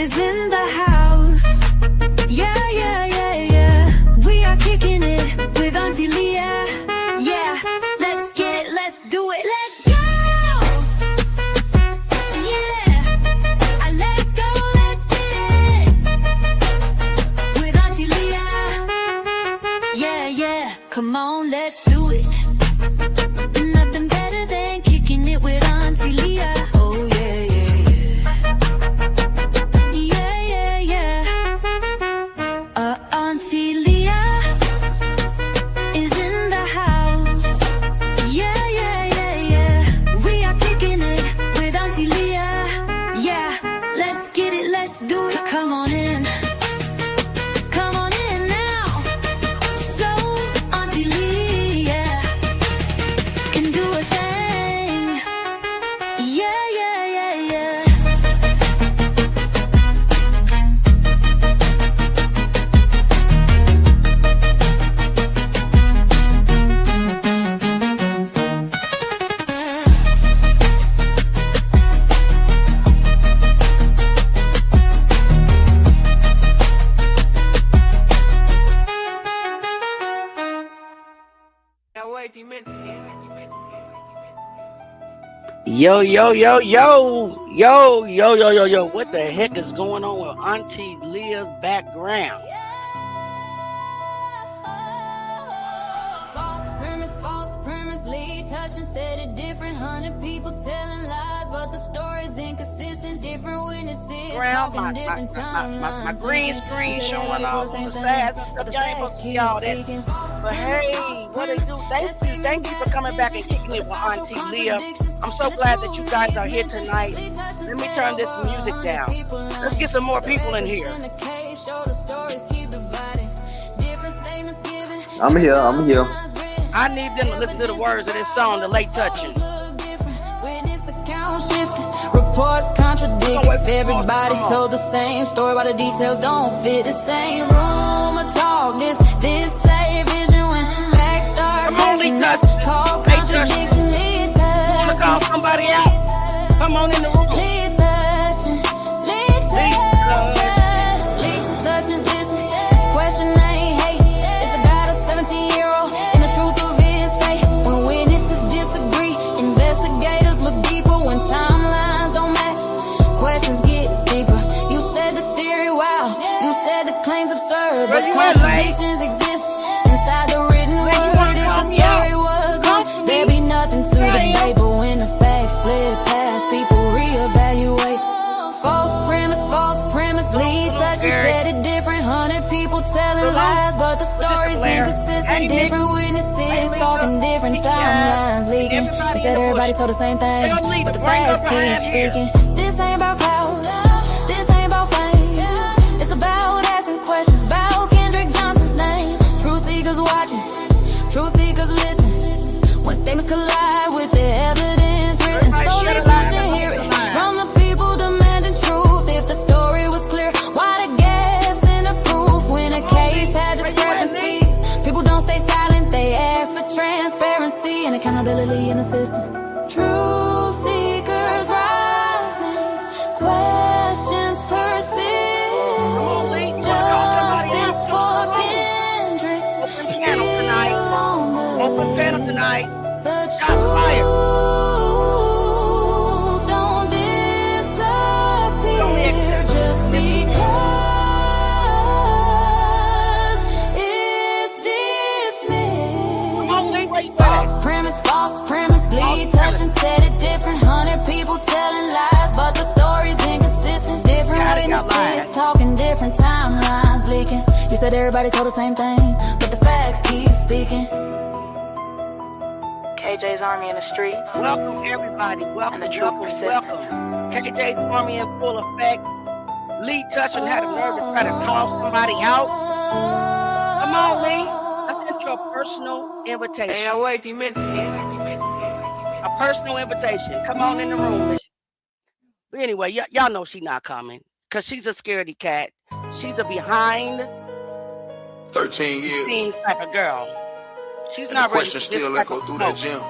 is in the house. Yeah, yeah, yeah, yeah. We are kicking it with Auntie Leah. Yeah, let's get it, let's do it, let's go. Yeah, let's go, let's get it with Auntie Leah. Yeah, yeah, come on, let's do it. Nothing better than kicking it with Auntie Leah. Oh yeah, yeah, yeah. Yeah, yeah, yeah. Auntie Leah is in the house. Yeah, yeah, yeah, yeah. We are kicking it with Auntie Leah. Yeah, let's get it, let's do it. Come on in. Come on in now. So Auntie Leah can do a thing. Yeah, yeah, yeah, yeah. Yo, yo, yo, yo, yo, yo, yo, yo, yo. What the heck is going on with Auntie Leah's background? False premise, Leigh Touchton said it different. 100 people telling lies, but the story's inconsistent. Different witnesses, talking different timelines. My green screen showing off on the sides and stuff. Y'all ain't supposed to see all that. But hey, what they do? Thank you for coming back and kicking it with Auntie Leah. I'm so glad that you guys are here tonight. Let me turn this music down. Let's get some more people in here. I'm here. I need them to listen to the words of this song, the Leigh Touchton. Reports contradict. Everybody told the same story, while the details don't fit the same. Rumor talk, this say vision when facts start matching up. Call contradiction. Leigh Touchton. Wanna call somebody out? Come on in the room. Leigh Touchton. Leigh Touchton. Listen, this question ain't hate. It's about a 17-year-old and the truth of his fate. When witnesses disagree, investigators look deeper. When timelines don't match, questions get deeper. You said the theory wild, you said the claims absurd, but contradictions exist inside the written word. If the story was wrong, there'd be nothing to debate. But when the facts split past, people reevaluate. False premise, Leigh Touchton said it different. 100 people telling lies, but the story's inconsistent. Different witnesses talking different timelines. Leaking, you said everybody told the same thing, but the facts keep speaking. This ain't about clout, this ain't about fame. It's about asking questions about Kendrick Johnson's name. Truth seekers watching, truth seekers listen. When statements collide with the evidence written, so Leigh Touchton hear it from the people demanding truth. If the story was clear, why the gaps in the proof? When a case had discrepancies, people don't stay silent, they ask for transparency and accountability in the system. Truth seekers rising, questions persist. Justice for Kendrick. Open piano tonight. Still Open piano tonight. the Shots fired. truth don't disappear just because it's dismissed. Come on, Leigh, where you at? False premise, Leigh Touchton said it different. 100 people telling lies, but the story's inconsistent. Different witnesses talking different timelines leaking. You said everybody told the same thing, but the facts keep speaking. KJ's Army in the streets. Welcome, everybody. Welcome, And the truth persistent. welcome. KJ's Army in full effect. Leigh Touchton had a nerve to try to call somebody out. Come on, Leigh. Let's get you a personal invitation. A personal invitation. Come on in the room, Leigh. But anyway, y'all know she's not coming because she's a scaredy cat. She's a behind 13 years. scenes type of girl. She's not And the ready. question still echo through that gym.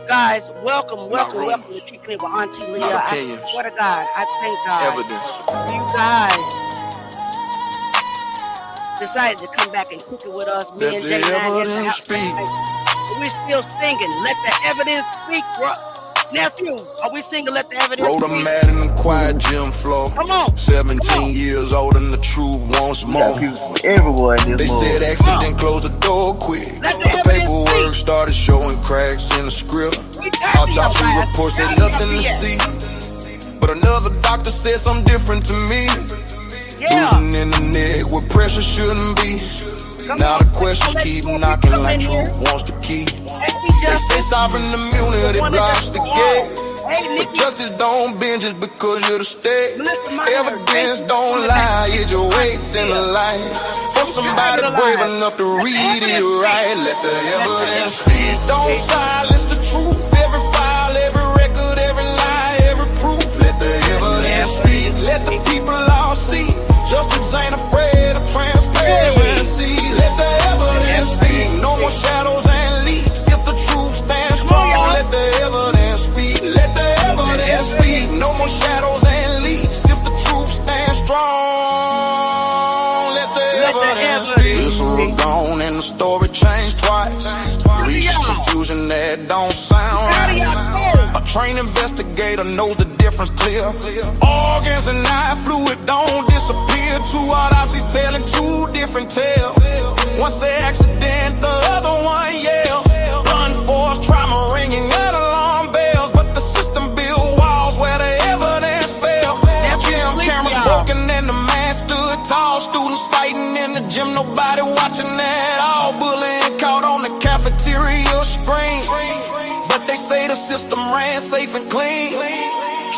Guys, welcome to Kicking It with Auntie Leah. I swear to God, I thank God. Evidence. You guys decided to come back and kick it with us. Me and J9 in the house. We're still singing. Let the evidence speak, bro. Nephew, are we singing Let the Evidence Wrote a speak? mad in the quiet gym floor. Come on. 17 years old and the truth wants more. Everywhere in this They said accident closed the door quick. Let the The evidence paperwork speak. started showing cracks in the script. Autopsy report said nothing to see. But another doctor said something different to me. Bruising in the neck where pressure shouldn't be. Now the questions keep knocking like truth wants the key. They say sovereign immunity blocks the gate. But justice don't bend just because you're the state. Evidence don't lie, it just waits in the light for somebody brave enough to read it right. Let the evidence speak. Don't silence the truth. Every file, every record, every lie, every proof. Let the evidence speak. Let the people all see. Justice ain't afraid of transparency. Let the evidence speak. No more shadows and leaks. If the truth stands strong, let the evidence speak. Let the evidence speak. No more shadows and leaks. If the truth stands strong, let the evidence speak. This was gone and the story changed twice. Reach confusion that don't sound right. A trained investigator knows the difference clear. Organs and eye fluid don't disappear. Two autopsies telling two different tales. One say accident, the other one yells. Blunt force trauma ringing at alarm bells. But the system built walls where the evidence fell. Gym cameras broken and the man stood tall. Students fighting in the gym, nobody watching at all. Bullying caught on the cafeteria screen. But they say the system ran safe and clean.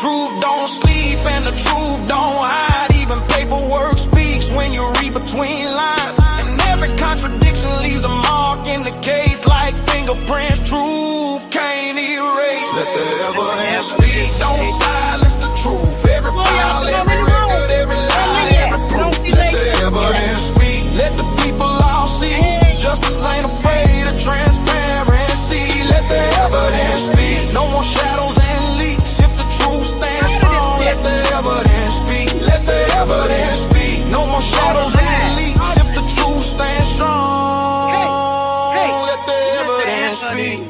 Truth don't sleep and the truth don't hide. Even paperwork speaks when you read between lines. And every contradiction leaves a mark in the case like fingerprints. Truth can't erase. Let the evidence speak. Don't silence the truth. Every file, every record, every lie, every proof. Let the evidence speak. Let the people all see. Justice ain't afraid of transparency. Let the evidence speak. No more shadows and leaks. If the truth stands strong, let the evidence speak. Let the evidence speak. No more shadows and leaks. If the truth stands strong, let the evidence speak.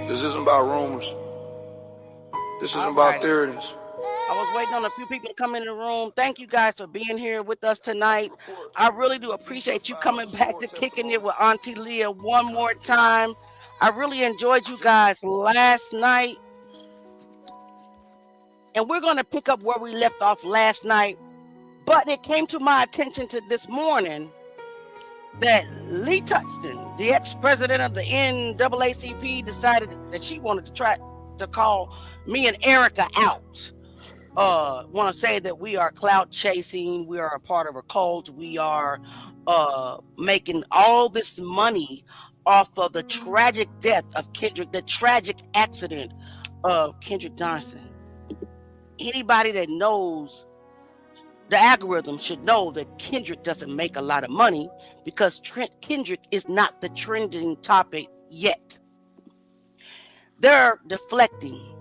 This isn't about rumors. This isn't about theories. I was waiting on a few people to come in the room. Thank you guys for being here with us tonight. I really do appreciate you coming back to Kicking It with Auntie Leah one more time. I really enjoyed you guys last night. And we're going to pick up where we left off last night. But it came to my attention to this morning that Leigh Touchton, the ex-president of the NAACP, decided that she wanted to try to call me and Erica out. Want to say that we are clout chasing, we are a part of a cult, we are making all this money off of the tragic death of Kendrick, the tragic accident of Kendrick Johnson. Anybody that knows the algorithm should know that Kendrick doesn't make a lot of money because Kendrick is not the trending topic yet. They're deflecting.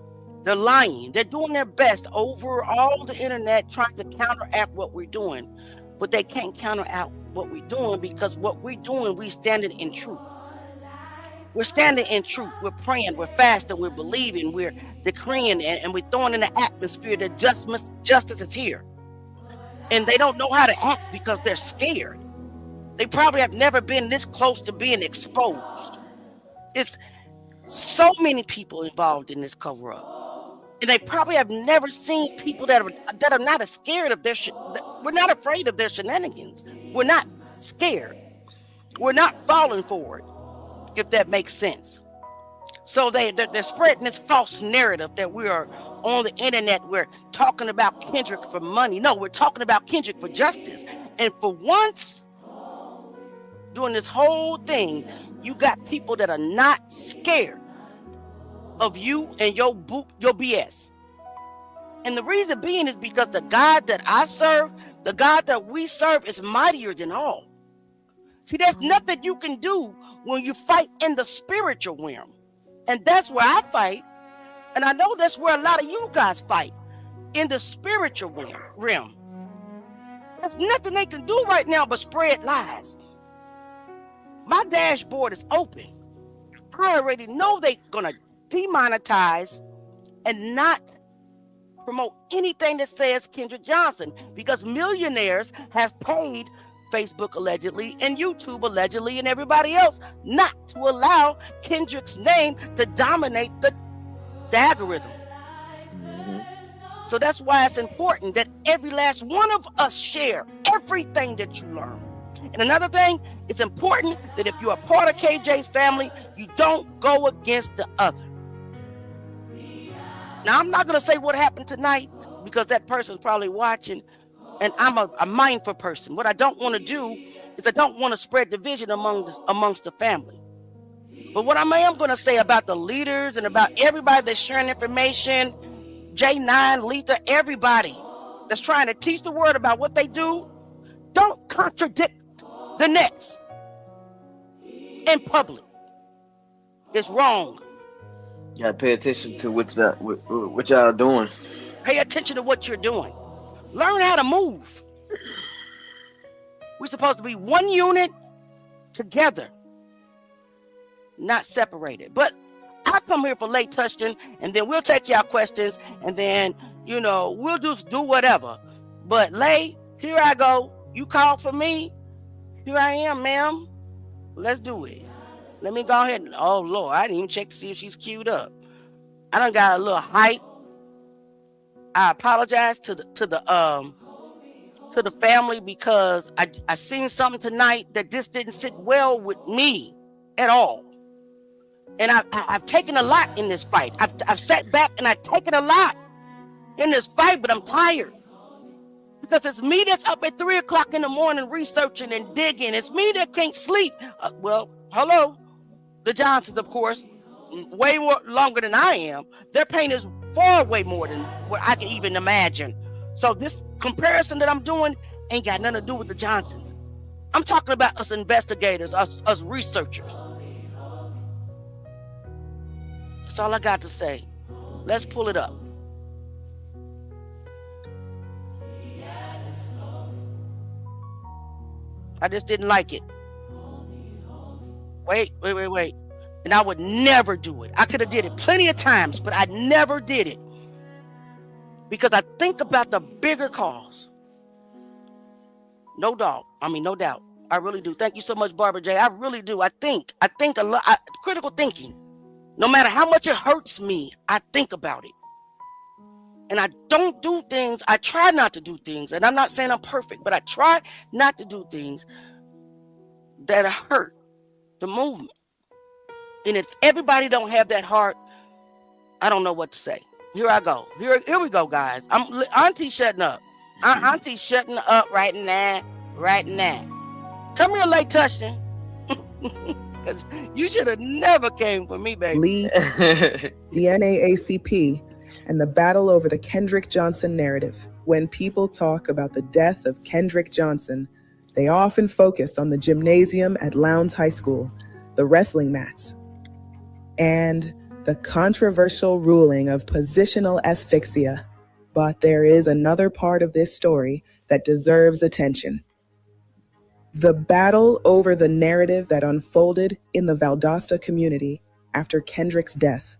They're lying. They're doing their best over all the internet trying to counteract what we're doing. But they can't counteract what we're doing because what we're doing, we're standing in truth. We're standing in truth. We're praying. We're fasting. We're believing. We're decreeing. And we're throwing in the atmosphere that justice is here. And they don't know how to act because they're scared. They probably have never been this close to being exposed. It's so many people involved in this cover-up. And they probably have never seen people that are not as scared of their we're not afraid of their shenanigans. We're not scared. We're not falling for it, if that makes sense. So they're spreading this false narrative that we are on the internet. We're talking about Kendrick for money. No, we're talking about Kendrick for justice. And for once, during this whole thing, you got people that are not scared of you and your BS. And the reason being is because the God that I serve, the God that we serve is mightier than all. See, there's nothing you can do when you fight in the spiritual realm. And that's where I fight. And I know that's where a lot of you guys fight, in the spiritual realm. There's nothing they can do right now but spread lies. My dashboard is open. I already know they're going to demonetize and not promote anything that says Kendrick Johnson, because millionaires have paid Facebook allegedly and YouTube allegedly and everybody else not to allow Kendrick's name to dominate the algorithm. So that's why it's important that every last one of us share everything that you learn. And another thing, it's important that if you're a part of KJ's family, you don't go against the other. Now, I'm not going to say what happened tonight because that person's probably watching, and I'm a mindful person. What I don't want to do is I don't want to spread division amongst the family. But what I am going to say about the leaders and about everybody that's sharing information, J9, Letha, everybody that's trying to teach the word about what they do, don't contradict the next in public. It's wrong. You gotta pay attention to what y'all doing. Pay attention to what you're doing. Learn how to move. We're supposed to be one unit together, not separated. But I come here for Leigh Touchton, and then we'll take y'all questions, and then, we'll just do whatever. But Leigh, here I go. You called for me. Here I am, ma'am. Let's do it. Let me go ahead. Oh, Lord, I didn't even check to see if she's queued up. I done got a little hype. I apologize to the family because I seen something tonight that just didn't sit well with me at all. And I've taken a lot in this fight. I've sat back and I've taken a lot in this fight, but I'm tired. Because it's me that's up at 3 o'clock in the morning researching and digging. It's me that can't sleep. Hello. The Johnsons, of course, way more longer than I am. Their pain is far way more than what I can even imagine. So this comparison that I'm doing ain't got nothing to do with the Johnsons. I'm talking about us investigators, us researchers. That's all I got to say. Let's pull it up. I just didn't like it. Wait. And I would never do it. I could have did it plenty of times, but I never did it. Because I think about the bigger cause. No doubt. I really do. Thank you so much, Barbara J. I really do. I think a lot. Critical thinking. No matter how much it hurts me, I think about it. And I don't do things. I try not to do things. And I'm not saying I'm perfect, but I try not to do things that hurt the movement. And if everybody don't have that heart, I don't know what to say. Here I go. Here we go, guys. Auntie shutting up. Auntie's shutting up right now. Come here, Leigh Touchton. Because you should have never came for me, baby. Leigh, the NAACP, and the battle over the Kendrick Johnson narrative. When people talk about the death of Kendrick Johnson, they often focus on the gymnasium at Lowndes High School, the wrestling mats, and the controversial ruling of positional asphyxia. But there is another part of this story that deserves attention. The battle over the narrative that unfolded in the Valdosta community after Kendrick's death.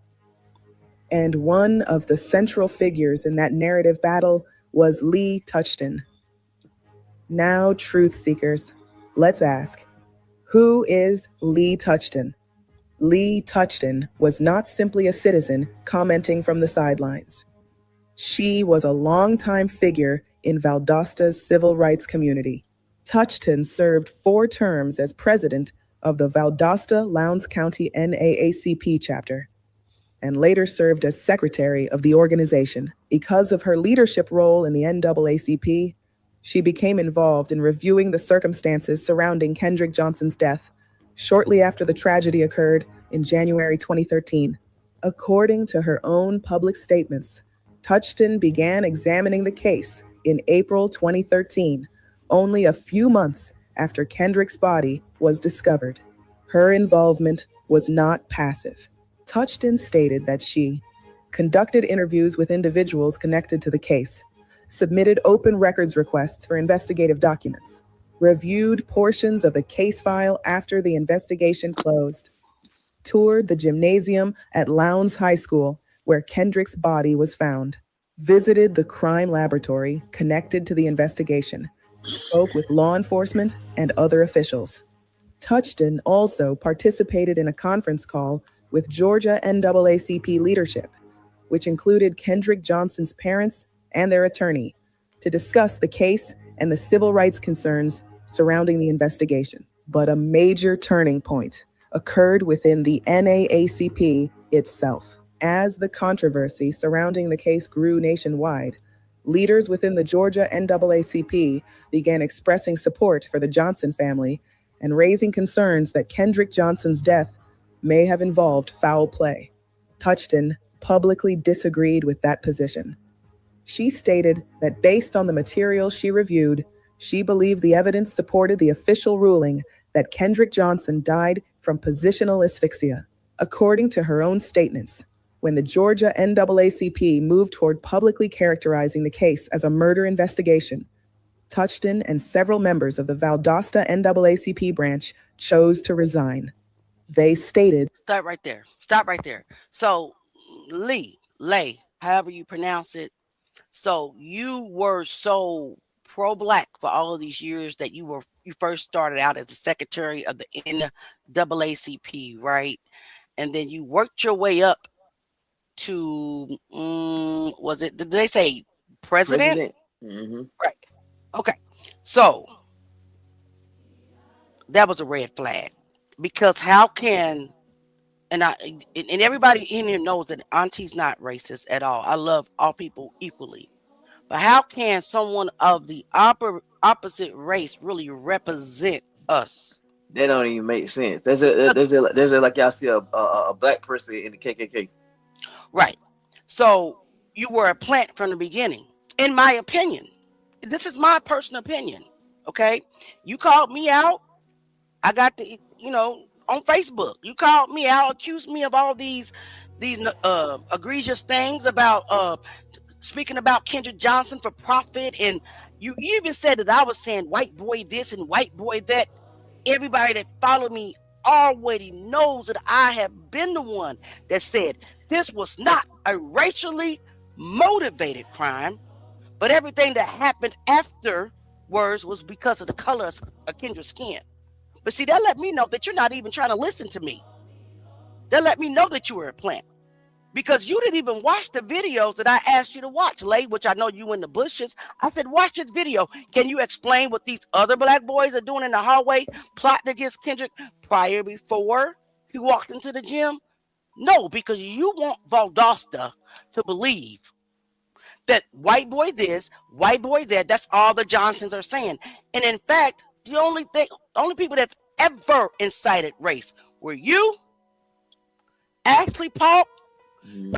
And one of the central figures in that narrative battle was Leigh Touchton. Now, truth seekers, let's ask, who is Leigh Touchton? Leigh Touchton was not simply a citizen commenting from the sidelines. She was a longtime figure in Valdosta's civil rights community. Touchton served 4 terms as president of the Valdosta Lowndes County NAACP chapter, and later served as secretary of the organization. Because of her leadership role in the NAACP, she became involved in reviewing the circumstances surrounding Kendrick Johnson's death shortly after the tragedy occurred in January 2013. According to her own public statements, Touchton began examining the case in April 2013, only a few months after Kendrick's body was discovered. Her involvement was not passive. Touchton stated that she conducted interviews with individuals connected to the case, submitted open records requests for investigative documents, reviewed portions of the case file after the investigation closed, toured the gymnasium at Lowndes High School where Kendrick's body was found, visited the crime laboratory connected to the investigation, spoke with law enforcement and other officials. Touchton also participated in a conference call with Georgia NAACP leadership, which included Kendrick Johnson's parents and their attorney, to discuss the case and the civil rights concerns surrounding the investigation. But a major turning point occurred within the NAACP itself. As the controversy surrounding the case grew nationwide, leaders within the Georgia NAACP began expressing support for the Johnson family and raising concerns that Kendrick Johnson's death may have involved foul play. Touchton publicly disagreed with that position. She stated that based on the material she reviewed, she believed the evidence supported the official ruling that Kendrick Johnson died from positional asphyxia. According to her own statements, when the Georgia NAACP moved toward publicly characterizing the case as a murder investigation, Touchton and several members of the Valdosta NAACP branch chose to resign. They stated, Stop right there. Stop right there. So, Leigh, however you pronounce it. So you were so pro-black for all of these years that you first started out as the secretary of the NAACP, right? And then you worked your way up to, did they say president? Mm-hmm. Right. Okay. So that was a red flag, because how can, and everybody in here knows that Auntie's not racist at all. I love all people equally. But how can someone of the opposite race really represent us? That don't even make sense. There's a like y'all see a black person in the KKK. Right. So you were a plant from the beginning, in my opinion. This is my personal opinion. Okay. You called me out. I got the, on Facebook. You called me out, accused me of all these egregious things about speaking about Kendrick Johnson for profit, and you even said that I was saying white boy this and white boy that. Everybody that followed me already knows that I have been the one that said this was not a racially motivated crime, but everything that happened afterwards was because of the color of Kendra's skin. But see, that let me know that you're not even trying to listen to me. That let me know that you were a plant, because you didn't even watch the videos that I asked you to watch, Leigh, which I know you in the bushes. I said, watch this video. Can you explain what these other black boys are doing in the hallway, plotting against Kendrick before he walked into the gym? No, because you want Valdosta to believe that white boy this, white boy that, that's all the Johnsons are saying. And in fact, the only people that have ever incited race were you, Ashley Paul,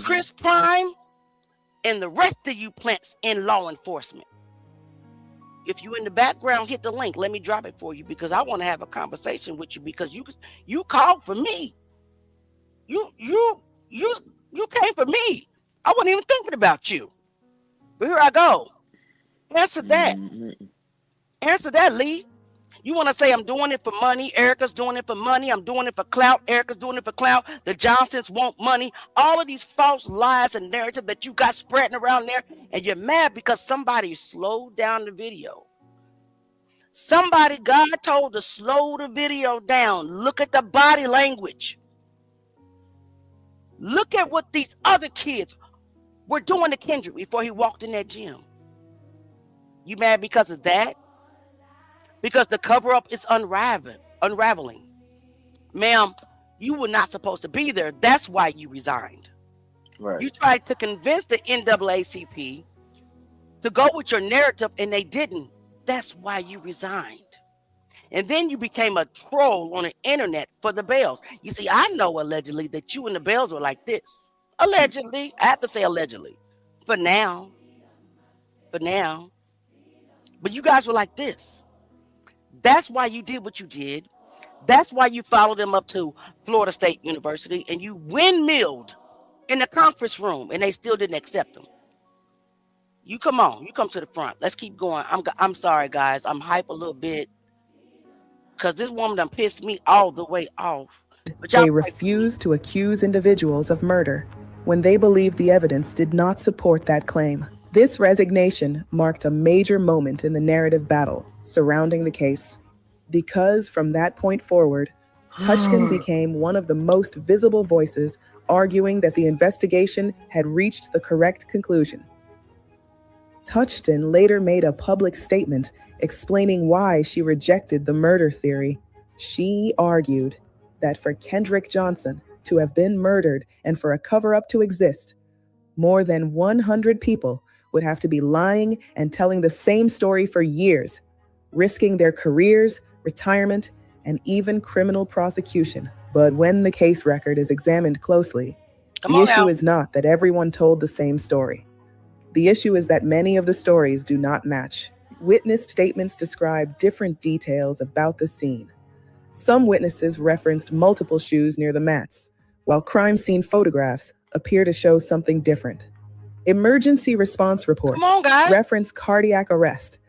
Chris Prime, and the rest of you plants in law enforcement. If you in the background, hit the link. Let me drop it for you, because I want to have a conversation with you, because you called for me. You came for me. I wasn't even thinking about you. But here I go. Answer that. Answer that, Leigh. You want to say I'm doing it for money. Erica's doing it for money. I'm doing it for clout. Erica's doing it for clout. The Johnsons want money. All of these false lies and narrative that you got spreading around there. And you're mad because somebody slowed down the video. Somebody God told to slow the video down. Look at the body language. Look at what these other kids were doing to Kendrick before he walked in that gym. You mad because of that? Because the cover-up is unraveling. Ma'am, you were not supposed to be there. That's why you resigned. Right. You tried to convince the NAACP to go with your narrative, and they didn't. That's why you resigned. And then you became a troll on the internet for the Bells. You see, I know allegedly that you and the Bells were like this. Allegedly. I have to say allegedly. For now. But you guys were like this. That's why you did what you did. That's why you followed them up to Florida State University and you windmilled in the conference room and they still didn't accept them. You come to the front. Let's keep going. I'm sorry, guys. I'm hype a little bit because this woman done pissed me all the way off. But they refused to accuse individuals of murder when they believed the evidence did not support that claim. This resignation marked a major moment in the narrative battle surrounding the case, because from that point forward, Touchton became one of the most visible voices arguing that the investigation had reached the correct conclusion. Touchton later made a public statement explaining why she rejected the murder theory. She argued that for Kendrick Johnson to have been murdered and for a cover-up to exist, more than 100 people would have to be lying and telling the same story for years, risking their careers, retirement, and even criminal prosecution. But when the case record is examined closely, the issue is not that everyone told the same story. The issue is that many of the stories do not match. Witness statements describe different details about the scene. Some witnesses referenced multiple shoes near the mats, while crime scene photographs appear to show something different. Emergency response reports reference cardiac arrest,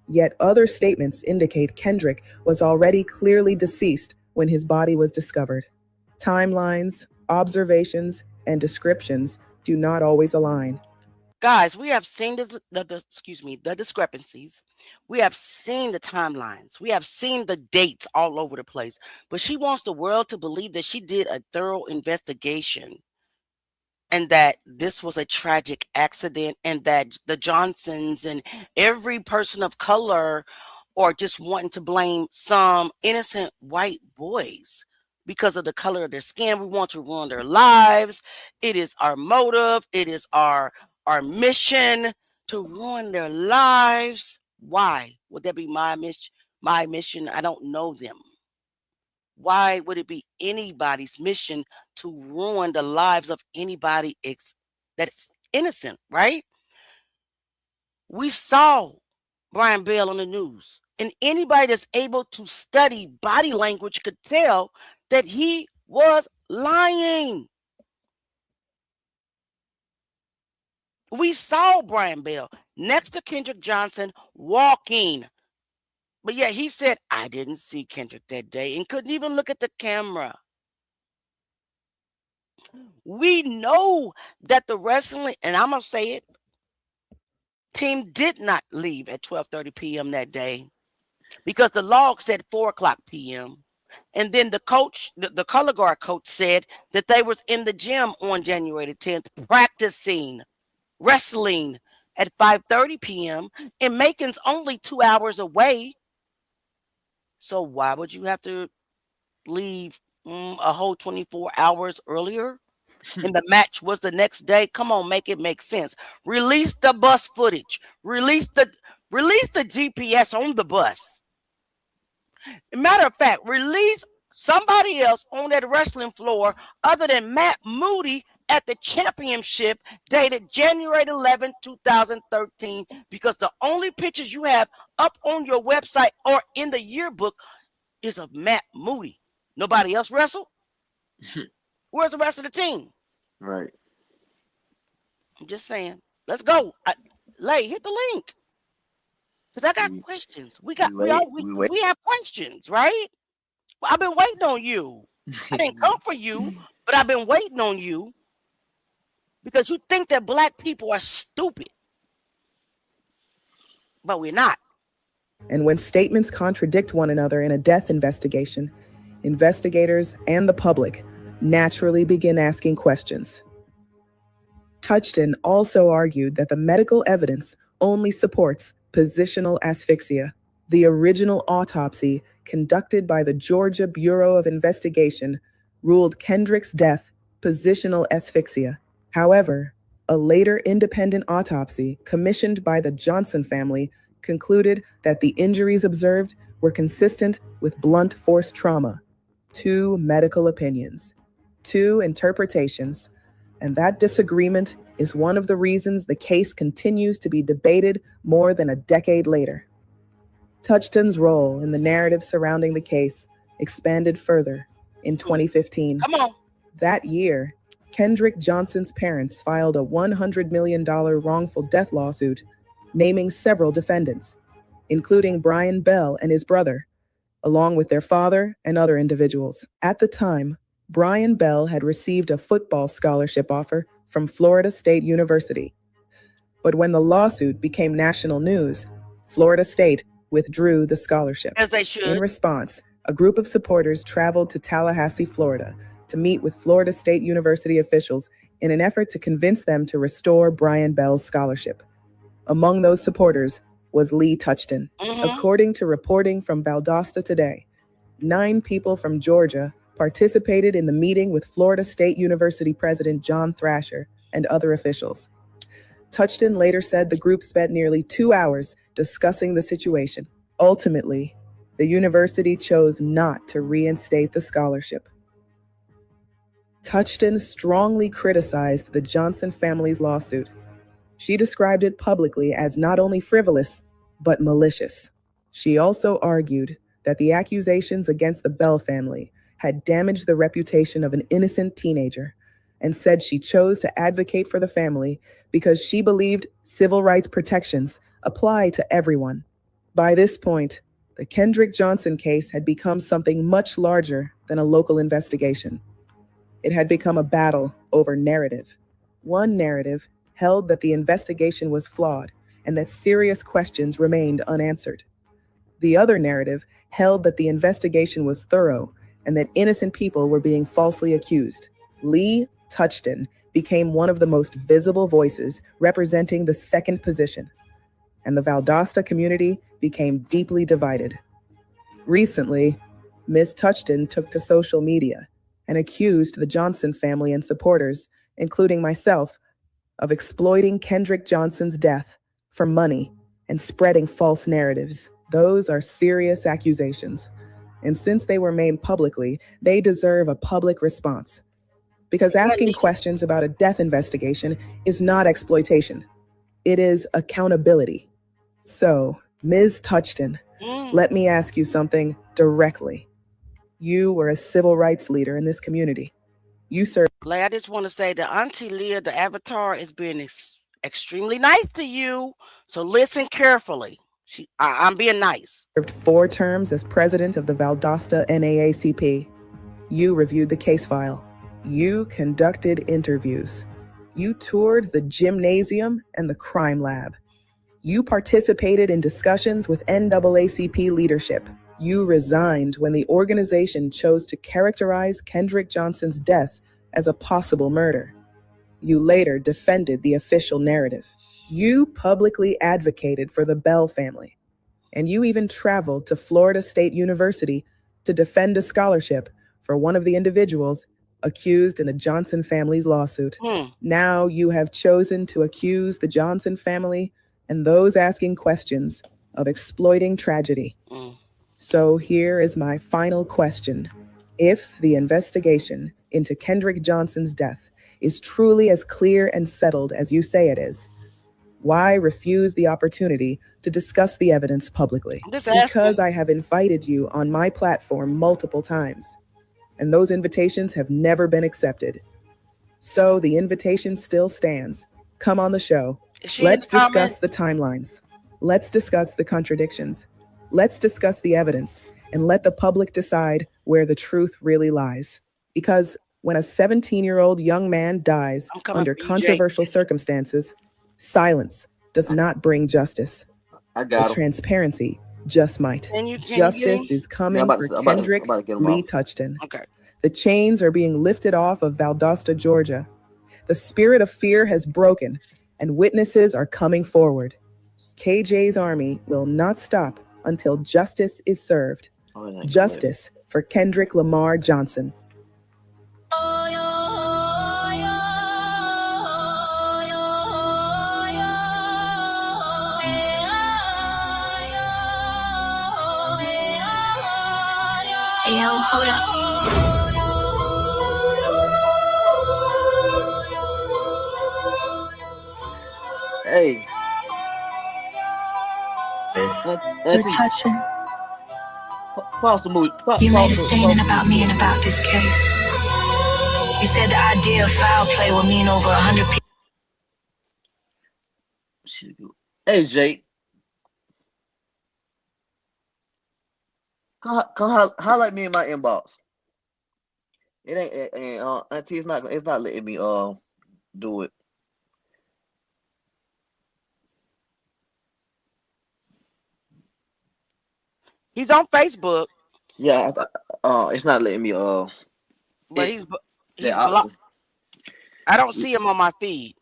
yet other statements indicate Kendrick was already clearly deceased when his body was discovered. Timelines, observations, and descriptions do not always align. Guys, we have seen the discrepancies. We have seen the timelines. We have seen the dates all over the place. But she wants the world to believe that she did a thorough investigation and that this was a tragic accident and that the Johnsons and every person of color are just wanting to blame some innocent white boys because of the color of their skin. We want to ruin their lives. It is our motive. It is our mission to ruin their lives. Why would that be my mission? I don't know them. Why would it be anybody's mission to ruin the lives of anybody that's innocent, right? We saw Brian Bell on the news, and anybody that's able to study body language could tell that he was lying. We saw Brian Bell next to Kendrick Johnson walking. But yet he said, I didn't see Kendrick that day and couldn't even look at the camera. We know that the wrestling, and I'm going to say it, team did not leave at 12:30 p.m. that day because the log said 4:00 p.m. And then the coach, the color guard coach said that they was in the gym on January the 10th practicing wrestling at 5:30 p.m. and Macon's only 2 hours away. So why would you have to leave a whole 24 hours earlier? And the match was the next day. Come on, make it make sense. Release the bus footage. Release the GPS on the bus. Matter of fact, release somebody else on that wrestling floor other than Matt Moody at the championship dated January 11, 2013, because the only pictures you have up on your website or in the yearbook is of Matt Moody. Nobody else wrestled? Where's the rest of the team? Right. I'm just saying. Let's go. Leigh, hit the link. Because I got questions. We have questions, right? Well, I've been waiting on you. I didn't come for you, but I've been waiting on you because you think that black people are stupid. But we're not. And when statements contradict one another in a death investigation, investigators and the public naturally begin asking questions. Touchton also argued that the medical evidence only supports positional asphyxia. The original autopsy conducted by the Georgia Bureau of Investigation ruled Kendrick's death positional asphyxia. However, a later independent autopsy commissioned by the Johnson family concluded that the injuries observed were consistent with blunt force trauma. Two medical opinions, two interpretations, and that disagreement is one of the reasons the case continues to be debated more than a decade later. Touchton's role in the narrative surrounding the case expanded further in 2015. Come on. That year, Kendrick Johnson's parents filed a $100 million wrongful death lawsuit, naming several defendants, including Brian Bell and his brother, along with their father and other individuals. At the time, Brian Bell had received a football scholarship offer from Florida State University. But when the lawsuit became national news, Florida State withdrew the scholarship. As they should. In response, a group of supporters traveled to Tallahassee, Florida, to meet with Florida State University officials in an effort to convince them to restore Brian Bell's scholarship. Among those supporters was Leigh Touchton. According to reporting from Valdosta Today, 9 people from Georgia participated in the meeting with Florida State University President John Thrasher and other officials. Touchton later said the group spent nearly 2 hours discussing the situation. Ultimately, the university chose not to reinstate the scholarship. Touchton strongly criticized the Johnson family's lawsuit. She described it publicly as not only frivolous, but malicious. She also argued that the accusations against the Bell family had damaged the reputation of an innocent teenager, and said she chose to advocate for the family because she believed civil rights protections apply to everyone. By this point, the Kendrick Johnson case had become something much larger than a local investigation. It had become a battle over narrative. One narrative held that the investigation was flawed and that serious questions remained unanswered. The other narrative held that the investigation was thorough and that innocent people were being falsely accused. Leigh Touchton became one of the most visible voices representing the second position, and the Valdosta community became deeply divided. Recently, Ms. Touchton took to social media and accused the Johnson family and supporters, including myself, of exploiting Kendrick Johnson's death for money and spreading false narratives. Those are serious accusations, and since they were made publicly, they deserve a public response. Because asking questions about a death investigation is not exploitation. It is accountability. So, Ms. Touchton, let me ask you something directly. You were a civil rights leader in this community. You served. I just want to say that Auntie Leah, the avatar, is being extremely nice to you. So listen carefully. I'm being nice. Served 4 terms as president of the Valdosta NAACP. You reviewed the case file. You conducted interviews. You toured the gymnasium and the crime lab. You participated in discussions with NAACP leadership. You resigned when the organization chose to characterize Kendrick Johnson's death as a possible murder. You later defended the official narrative. You publicly advocated for the Bell family. And you even traveled to Florida State University to defend a scholarship for one of the individuals accused in the Johnson family's lawsuit. Now you have chosen to accuse the Johnson family and those asking questions of exploiting tragedy. So here is my final question. If the investigation into Kendrick Johnson's death is truly as clear and settled as you say it is, why refuse the opportunity to discuss the evidence publicly? Because I have invited you on my platform multiple times, and those invitations have never been accepted. So the invitation still stands. Come on the show. Let's discuss the timelines. Let's discuss the contradictions. Let's discuss the evidence and let the public decide where the truth really lies. Because when a 17-year-old young man dies under controversial circumstances, silence does not bring justice. But transparency just might. Justice is coming for Kendrick Leigh Touchton. The chains are being lifted off of Valdosta, Georgia. The spirit of fear has broken, and witnesses are coming forward. KJ's army will not stop until justice is served. Justice for Kendrick Lamar Johnson. Hey, yo, hold up. Hey. You're touching. Pause the movie. You made a statement about me and about this case. You said the idea of foul play will mean over 100 people. Hey, Jake. Come highlight me in my inbox. It ain't Auntie, it's not letting me do it. He's on Facebook. Yeah, it's not letting me but he's blocked. I don't see him on my feed.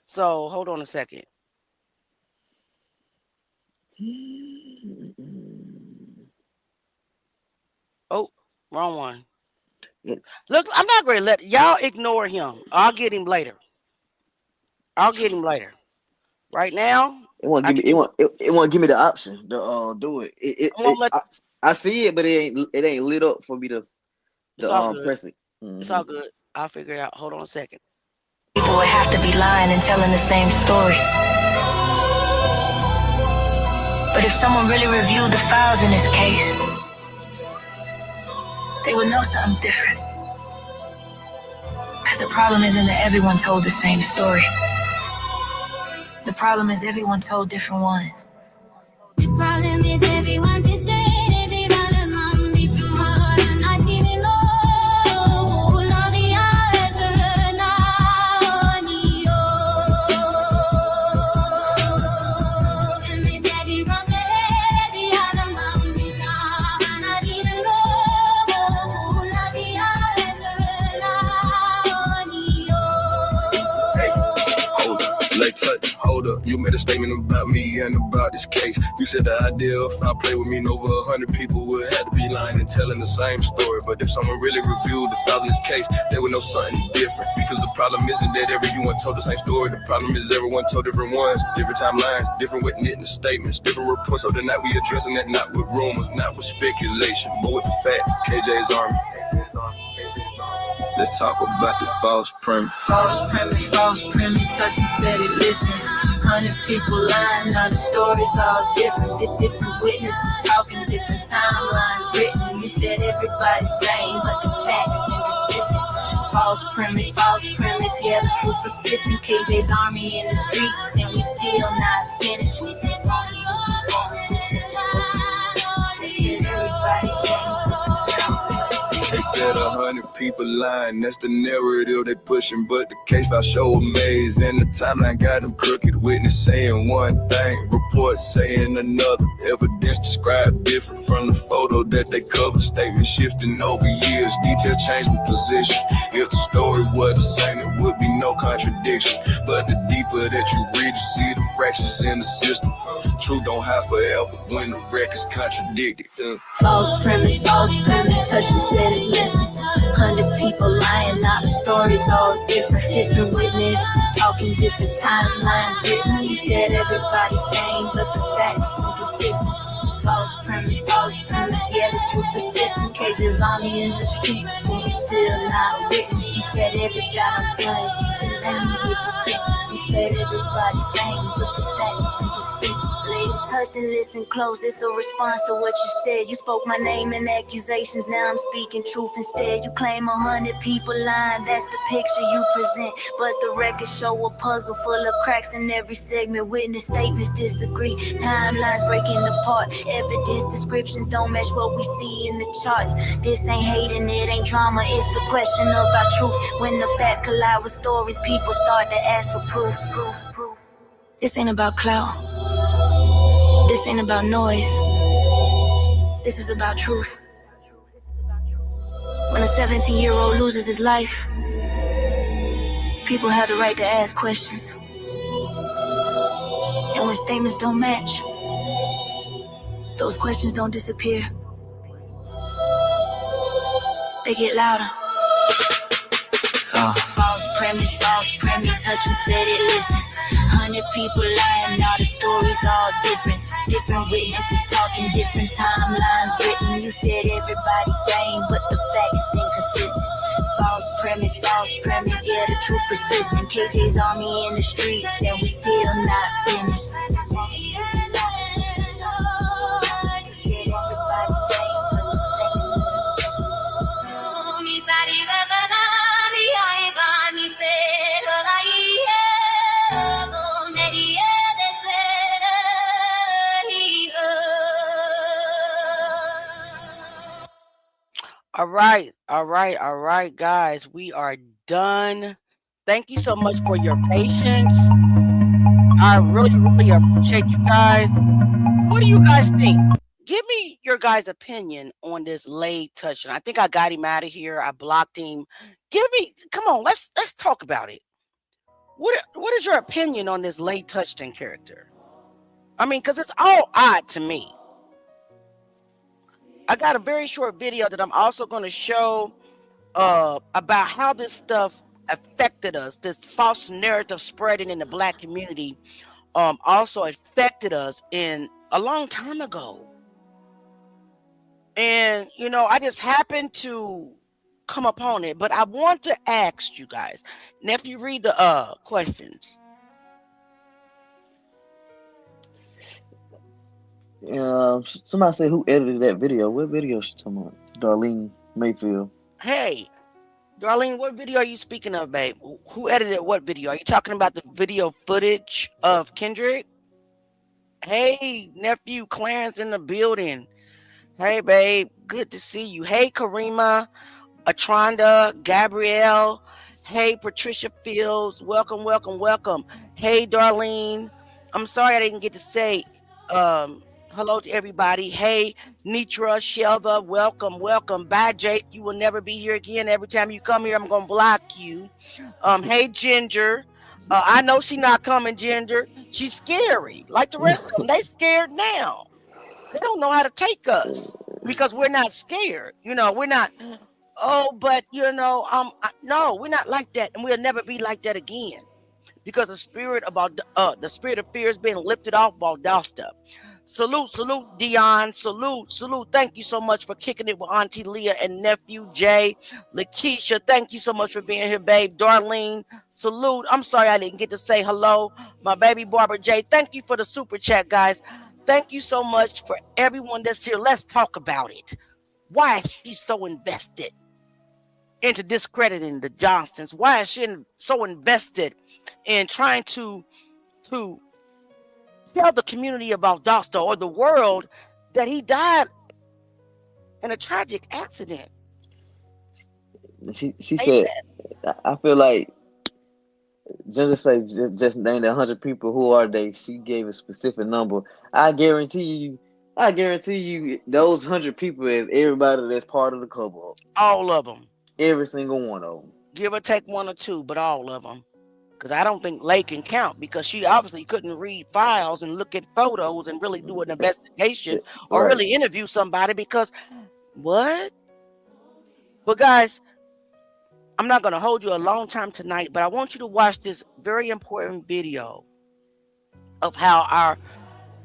So hold on a second. Oh, wrong one. Yeah. Look, I'm not going to let y'all ignore him. I'll get him later. Right now, it won't give me the option to do it. I see it, but it ain't lit up for me to press it. Mm-hmm. It's all good. I'll figure it out. Hold on a second. People would have to be lying and telling the same story. But if someone really reviewed the files in this case, they would know something different. Because the problem isn't that everyone told the same story. The problem is everyone told different ones. The problem is everyone is dead. Everyone among me too hard, and I didn't know. All the eyes are now on you. And it's everyone dead. Everyone among me too hard, and I didn't know. All the eyes are now on you. Hey, Leigh Touchton. Hold up, you made a statement about me and about this case. You said the idea of foul play with me and over 100 people would have to be lying and telling the same story. But if someone really reviewed the files in this case, they would know something different. Because the problem isn't that everyone told the same story. The problem is everyone told different ones, different timelines, different witness statements, different reports. So tonight we addressing that, not with rumors, not with speculation, but with the fact. KJ's Army. Let's talk about the false premise. False premise. Touchton said it, listen. 100 people lying, now the stories all different. Different witnesses talking, different timelines written. You said everybody's same, but the facts inconsistent. False premise, yeah, the truth persistent. KJ's Army in the streets, and we still not finished. They said everybody's same. They said 100 people lying, that's the narrative they pushing. But the case file show a maze, and the timeline got them crooked. Witness saying one thing, report saying another. Evidence described different from the photo that they cover. Statement shifting over years, details changing position. If the story was the same, there would be no contradiction. But the deeper that you read, you see the fractions in the system. Truth don't hide forever when the record's contradicted. False premise. Touchton said it, listen. 100 people lying, now the stories all different. Different witnesses talking, different timelines written. You said everybody's same, but the facts inconsistent. False premise, yeah, the truth persistent. KJ's Army in the streets, and we still not written. She said every dollar done, she ain't even. You said everybody's same, but the facts inconsistent. Leigh Touchton, listen close, it's a response to what you said. You spoke my name in accusations, now I'm speaking truth instead. You claim 100 people lying, that's the picture you present. But the records show a puzzle full of cracks in every segment. Witness statements disagree, timelines breaking apart. Evidence descriptions don't match what we see in the charts. This ain't hating, it ain't drama, it's a question about truth. When the facts collide with stories, people start to ask for proof. This ain't about clout. This ain't about noise. This is about truth. When a 17-year-old loses his life, people have the right to ask questions. And when statements don't match, those questions don't disappear. They get louder. False premise. Touchton said it, listen. 100 people lying, now the stories all different. Different witnesses talking, different timelines written. You said everybody's same, but the facts inconsistent. False premise, yeah, the truth persistent. KJ's Army in the streets, and we still not finished. You said everybody's All right, all right, all right, guys. We are done. Thank you so much for your patience. I really, really appreciate you guys. What do you guys think? Give me your guys' opinion on this Leigh Touchton. I think I got him out of here. I blocked him. Come on, let's talk about it. What is your opinion on this Leigh Touchton character? I mean, because it's all odd to me. I got a very short video that I'm also going to show about how this stuff affected us. This false narrative spreading in the Black community also affected us in a long time ago. And, you know, I just happened to come upon it, but I want to ask you guys, nephew, read the questions. Somebody said who edited that video. What video she talking about? Darlene Mayfield. Hey, Darlene, what video are you speaking of, babe? Who edited what video? Are you talking about the video footage of Kendrick? Hey, nephew, Clarence in the building. Hey, babe, good to see you. Hey, Karima, Atronda, Gabrielle. Hey, Patricia Fields. Welcome, welcome, welcome. Hey, Darlene. I'm sorry I didn't get to say hello to everybody. Hey, Nitra, Shelva, welcome, welcome. Bye, Jake. You will never be here again. Every time you come here, I'm going to block you. Hey, Ginger. I know she's not coming, Ginger. She's scary. Like the rest of them, they scared now. They don't know how to take us because we're not scared. You know, we're not, but you know, no, we're not like that. And we'll never be like that again because the spirit of fear is being lifted off Valdosta. Salute, Dion. Salute. Thank you so much for kicking it with Auntie Leah and nephew Jay. Lakeisha, thank you so much for being here, babe. Darlene, salute. I'm sorry I didn't get to say hello. My baby Barbara J, thank you for the super chat, guys. Thank you so much for everyone that's here. Let's talk about it. Why is she so invested into discrediting the Johnsons? Why is she so invested in trying to tell the community about Valdosta or the world that he died in a tragic accident? She said, I feel like just name 100 people. Who are they? She gave a specific number. I guarantee you, those 100 people is everybody that's part of the cover. All of them. Every single one of them. Give or take one or two, but all of them. Because I don't think Leigh can count because she obviously couldn't read files and look at photos and really do an investigation or really interview somebody because what? But guys, I'm not going to hold you a long time tonight, but I want you to watch this very important video of how our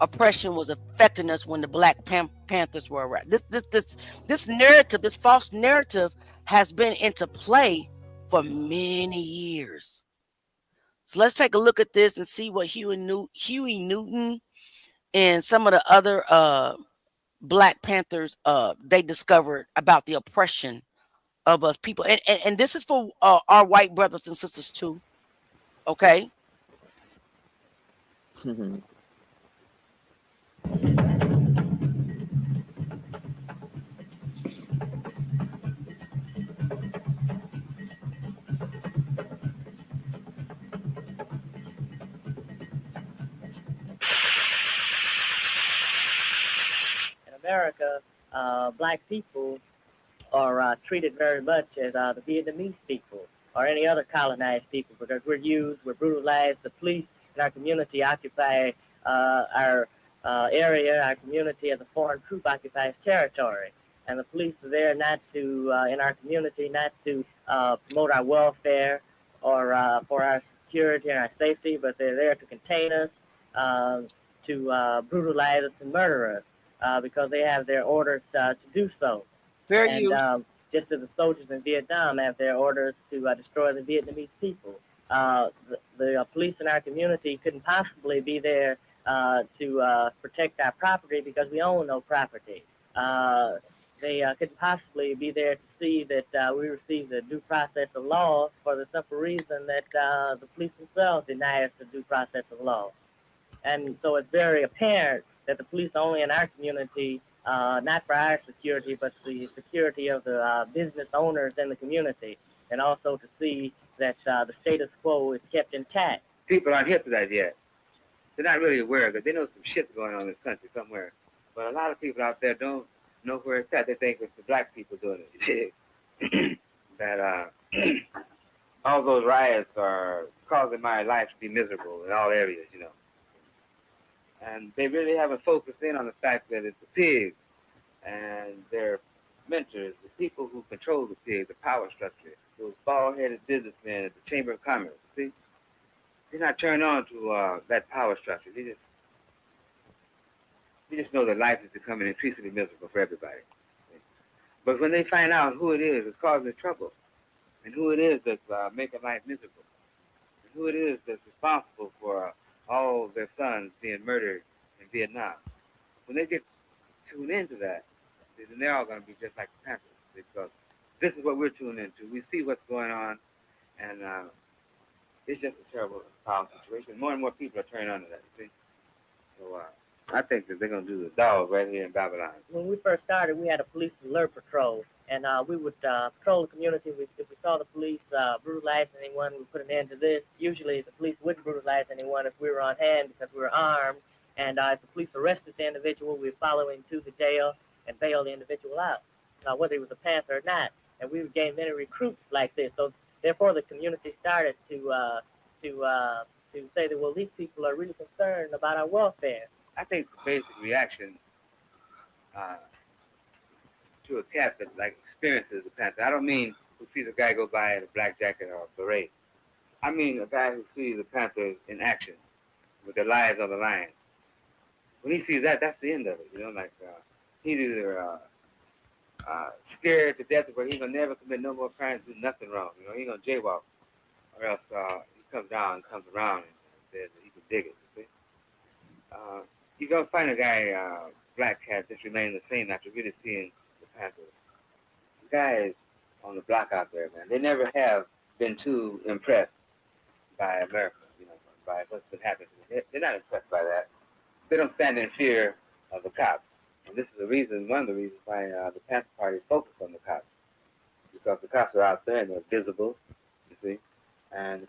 oppression was affecting us when the Black Panthers were around. This narrative, this false narrative has been into play for many years. So let's take a look at this and see what Huey Newton and some of the other Black Panthers they discovered about the oppression of us people. And this is for our white brothers and sisters too. Okay? America, Black people are treated very much as the Vietnamese people or any other colonized people because we're brutalized. The police in our community occupy our area, our community as a foreign troop occupies territory. And the police are there not to, in our community, not to promote our welfare or for our security and our safety, but they're there to contain us, to brutalize us and murder us. Because they have their orders to do so. Just as the soldiers in Vietnam have their orders to destroy the Vietnamese people. The police in our community couldn't possibly be there to protect our property because we own no property. They couldn't possibly be there to see that we receive the due process of law for the simple reason that the police themselves deny us the due process of law. And so it's very apparent that the police only in our community not for our security, but the security of the business owners in the community, and also to see that the status quo is kept intact. People aren't hip to that yet. They're not really aware of it. They know some shit's going on in this country somewhere. But a lot of people out there don't know where it's at. They think it's the black people doing it. That all those riots are causing my life to be miserable in all areas, you know. And they really haven't focused in on the fact that it's the pigs and their mentors, the people who control the pigs, the power structure, those bald-headed businessmen at the Chamber of Commerce. See, they're not turned on to that power structure. They just know that life is becoming increasingly miserable for everybody. But when they find out who it is that's causing the trouble, and who it is that's making life miserable, and who it is that's responsible for all their sons being murdered in Vietnam, when they get tuned into that, then they're all going to be just like the Panthers, because this is what we're tuned into. We see what's going on, and it's just a terrible, powerful situation. More and more people are turning on to that, you see? So I think that they're going to do the dog right here in Babylon. When we first started, we had a police alert patrol, and we would patrol the community. If we saw the police brutalize anyone, we put an end to this. Usually the police wouldn't brutalize anyone if we were on hand because we were armed, and if the police arrested the individual, we'd follow him to the jail and bail the individual out, whether he was a Panther or not. And we would gain many recruits like this. So therefore, the community started to say that, well, these people are really concerned about our welfare. I think the basic reaction to a cat that like experiences the Panther. I don't mean who sees a guy go by in a black jacket or a beret. I mean a guy who sees the Panthers in action with their lives on the line. When he sees that, that's the end of it. You know, like he's either scared to death where he's gonna never commit no more crimes, do nothing wrong. You know, he's gonna jaywalk, or else he comes down and comes around and says that he can dig it. You see? You don't find a guy, black cat, just remaining the same after really seeing the Panthers. The guys on the block out there, man, they never have been too impressed by America, you know, by what's been happening to them. They're not impressed by that. They don't stand in fear of the cops. And this is the reason, one of the reasons why the Panther Party focused on the cops. Because the cops are out there and they're visible, you see. And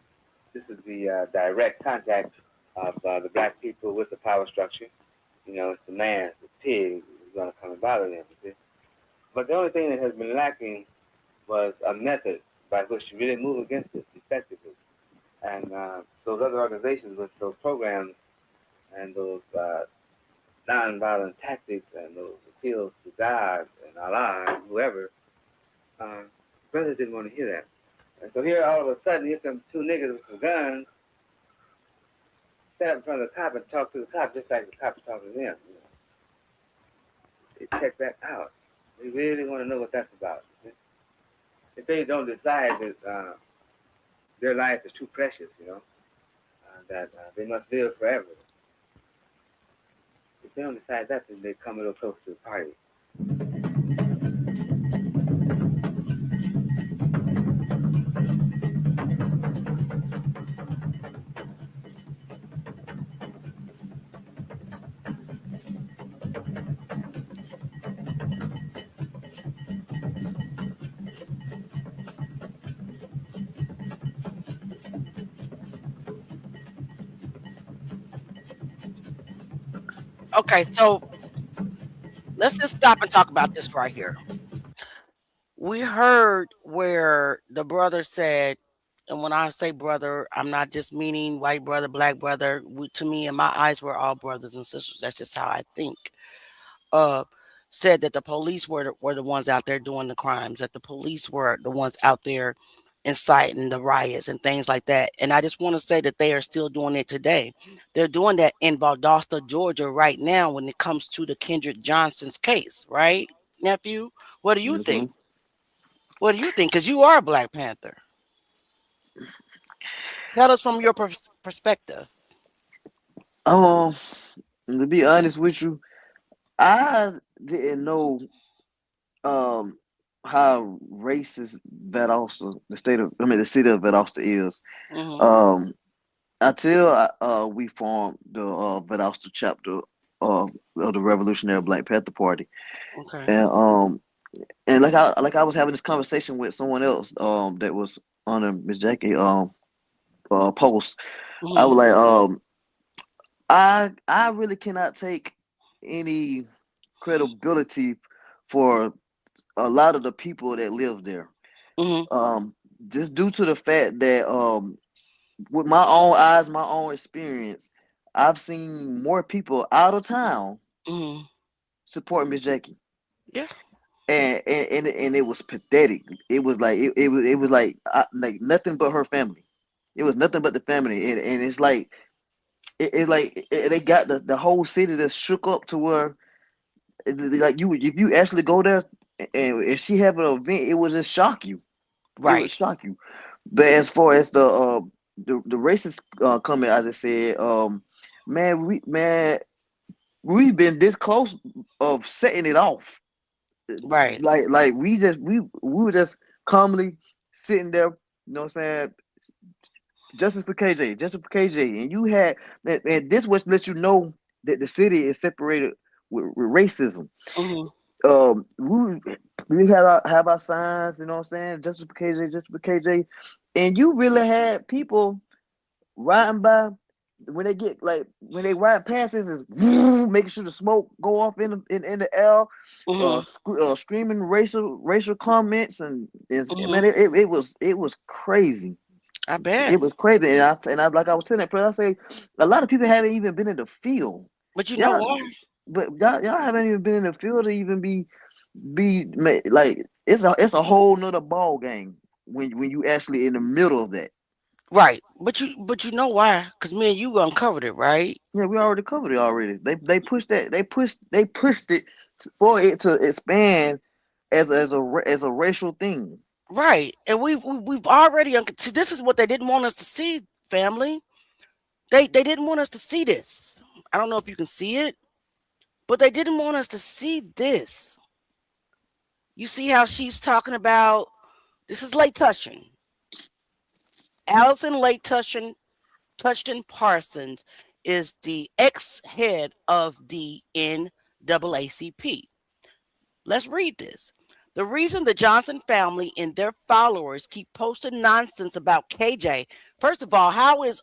this is the direct contact of the black people with the power structure. You know, it's the man, the pig, who's going to come and bother them, you see. But the only thing that has been lacking was a method by which to really move against it effectively. And those other organizations with those programs and those nonviolent tactics and those appeals to God and Allah and whoever, brothers didn't want to hear that. And so here all of a sudden, here come two niggas with some guns, stand up in front of the cop and talk to the cop just like the cop's talking to them. You know. They check that out. They really want to know what that's about. If they don't decide that their life is too precious, you know, that they must live forever. If they don't decide that, then they come a little close to the party. Okay, so let's just stop and talk about this right here. We heard where the brother said, and when I say brother, I'm not just meaning white brother, black brother. To me, in my eyes, we're all brothers and sisters. That's just how I think. Said that the police were the ones out there doing the crimes, that the police were the ones out there inciting the riots and things like that. And I just want to say that they are still doing it today. They're doing that in Valdosta, Georgia right now when it comes to the Kendrick Johnson's case, right, nephew? What do you think? What do you think? Because you are a Black Panther. Tell us from your perspective. To be honest with you, I didn't know how racist Valdosta, the city of Valdosta is. Mm-hmm. Until we formed the Valdosta chapter of the Revolutionary Black Panther Party. Okay. And like I was having this conversation with someone else that was on a Miss Jackie post. I was like I really cannot take any credibility for a lot of the people that live there. Just due to the fact that with my own eyes, my own experience, I've seen more people out of town support Miss Jackie. Yeah. And it was pathetic. It was like it was like nothing but her family. It was nothing but the family, and it's like they got the whole city that shook up to where like if you actually go there and if she have an event, it would just shock you. It would shock you. But as far as the racist comment, as I said, man, we've been this close of setting it off. Right. Like we were just calmly sitting there, you know what I'm saying? Justice for KJ, justice for KJ. And you had and this was lets you know that the city is separated with racism. We have our signs, you know what I'm saying? Justice for KJ, justice for KJ. And you really had people riding by when they ride past this is making sure the smoke go off in the air, screaming racial comments and man, it was crazy. I bet it was crazy, and I like I was telling that person, I say a lot of people haven't even been in the field, but you know what? But y'all haven't even been in the field to even be like it's a whole nother ball game when you actually in the middle of that. Right, but you know why? Because me and you uncovered it, right? Yeah, we already covered it already. They pushed that. They pushed it for it to expand as a racial thing. Right, and we've already see, this is what they didn't want us to see, family. They didn't want us to see this. I don't know if you can see it, but they didn't want us to see this. You see how she's talking about this is Leigh Touchton. Allison Leigh Touchton Parsons is the ex-head of the NAACP. Let's read this. The reason the Johnson family and their followers keep posting nonsense about KJ, first of all, how is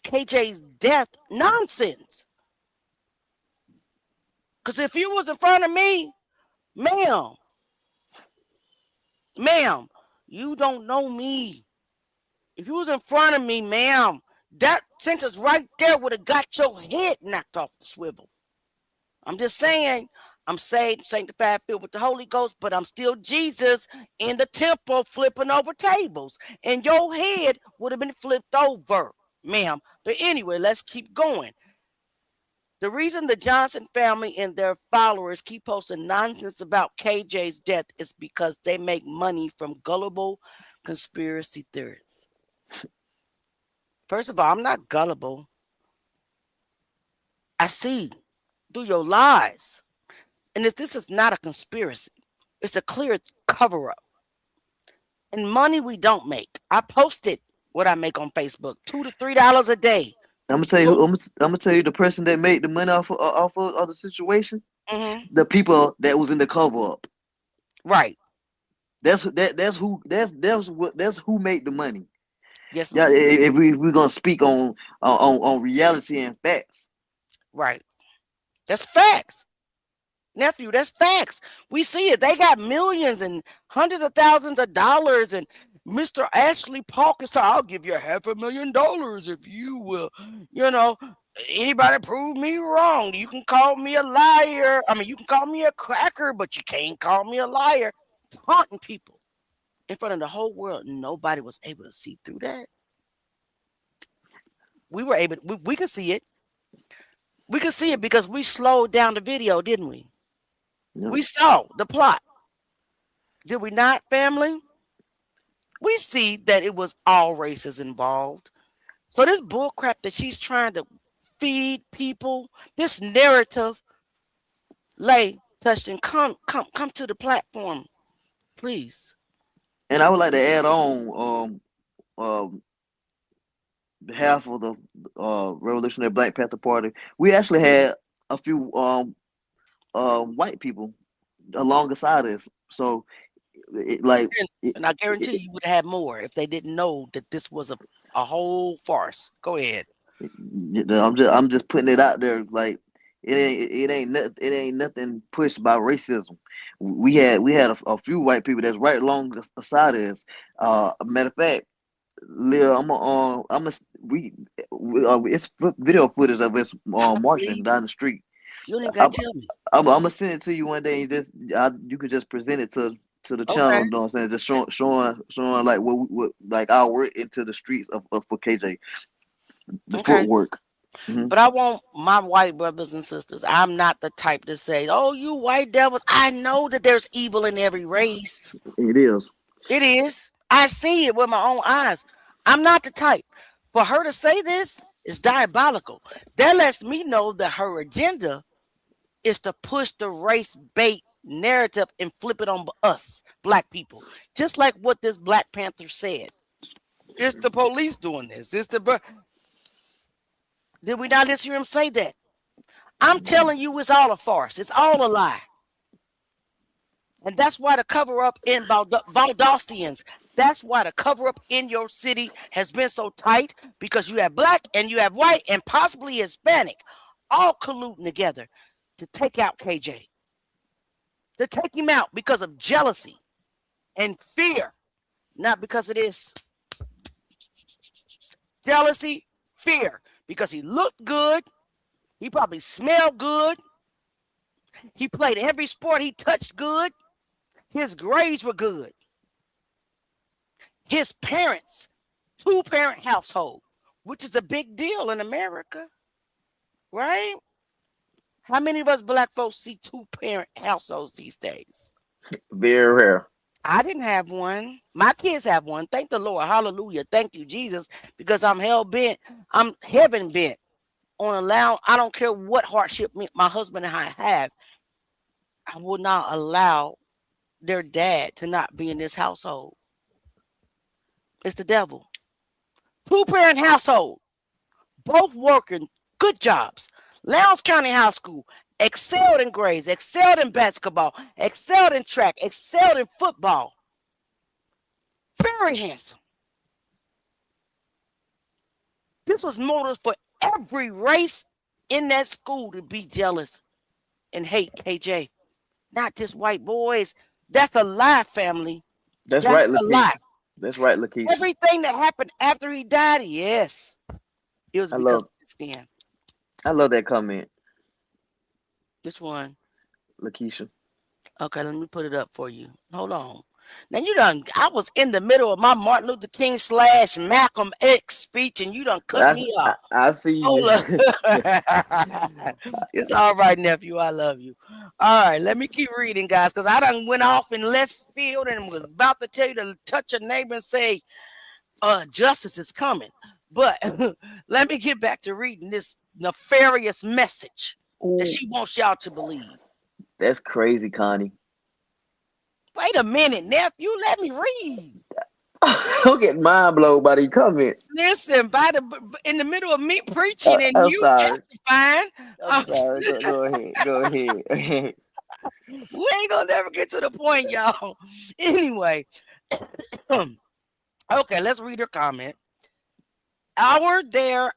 KJ's death nonsense? Because if you was in front of me, ma'am, you don't know me. If you was in front of me, ma'am, that sentence right there would have got your head knocked off the swivel. I'm just saying, I'm saved, sanctified, filled with the Holy Ghost, but I'm still Jesus in the temple flipping over tables. And your head would have been flipped over, ma'am. But anyway, let's keep going. The reason the Johnson family and their followers keep posting nonsense about KJ's death is because they make money from gullible conspiracy theories. First of all, I'm not gullible. I see through your lies. And if this is not a conspiracy, it's a clear cover-up. And money we don't make. I posted what I make on Facebook, $2 to $3 a day. I'm gonna tell you. I'm gonna tell you the person that made the money off of the situation. The people that was in the cover up. Right. That's who made the money. Yes. Yeah. If we're gonna speak on reality and facts. Right. That's facts. Nephew, that's facts. We see it. They got millions and hundreds of thousands of dollars. And Mr. Ashley Parker, I'll give you $500,000 if you will, anybody prove me wrong. You can call me a liar. I mean, you can call me a cracker, but you can't call me a liar. Taunting people in front of the whole world. Nobody was able to see through that. We were able, we could see it. We could see it because we slowed down the video, didn't we? No. We saw the plot. Did we not, family? We see that it was all races involved. So this bullcrap that she's trying to feed people, this narrative, Leigh Touchton, come to the platform, please. And I would like to add on behalf of the Revolutionary Black Panther Party, we actually had a few white people alongside us. So and I guarantee you would have had more if they didn't know that this was a whole farce. Go ahead. I'm just putting it out there. Like it ain't nothing pushed by racism. We had a few white people that's right alongside us. Matter of fact, Leah, it's video footage of us marching down the street. You don't even gotta tell me. I'm gonna send it to you one day. And you could just present it to the channel. You know what I'm saying? Just showing like what like our work into the streets for KJ, the footwork. Mm-hmm. But I want my white brothers and sisters. I'm not the type to say, "Oh, you white devils." I know that there's evil in every race. It is. It is. I see it with my own eyes. I'm not the type. For her to say this is diabolical. That lets me know that her agenda is to push the race bait narrative and flip it on us, black people. Just like what this Black Panther said. It's the police doing this. Did we not listen to him say that? I'm telling you, it's all a farce. It's all a lie. And that's why the cover up in Valdostians, that's why the cover up in your city has been so tight, because you have black and you have white and possibly Hispanic all colluding together to take out KJ, to take him out because of jealousy and fear, not because it is jealousy, fear, because he looked good, he probably smelled good, he played every sport he touched good, his grades were good, his parents, 2-parent household, which is a big deal in America, right? How many of us black folks see 2-parent households these days? Very rare. I didn't have one. My kids have one. Thank the Lord. Hallelujah. Thank you, Jesus. Because I'm heaven bent on allowing, I don't care what hardship my husband and I have, I will not allow their dad to not be in this household. It's the devil. 2-parent household, both working, good jobs. Lowndes County High School, excelled in grades, excelled in basketball, excelled in track, excelled in football. Very handsome. This was motives for every race in that school to be jealous and hate KJ. Not just white boys. That's a lie, family. That's right, Lakeisha. Lie. That's right, Lakeisha. Everything that happened after he died, yes, it was because of his skin. I love that comment. This one, Lakeisha. Okay, let me put it up for you. Hold on. Now I was in the middle of my Martin Luther King / Malcolm X speech, and you done cut me off. I see you. It's all right, nephew. I love you. All right, let me keep reading, guys, because I done went off in left field and was about to tell you to touch a neighbor and say, justice is coming. But let me get back to reading this nefarious message that she wants y'all to believe. That's crazy, Connie. Wait a minute, nephew. Let me read. Don't get mind blown by these comments. Listen, in the middle of me preaching and you testifying. I'm sorry. Go ahead. Go ahead. We ain't gonna never get to the point, y'all. Anyway, okay, let's read her comment. Are there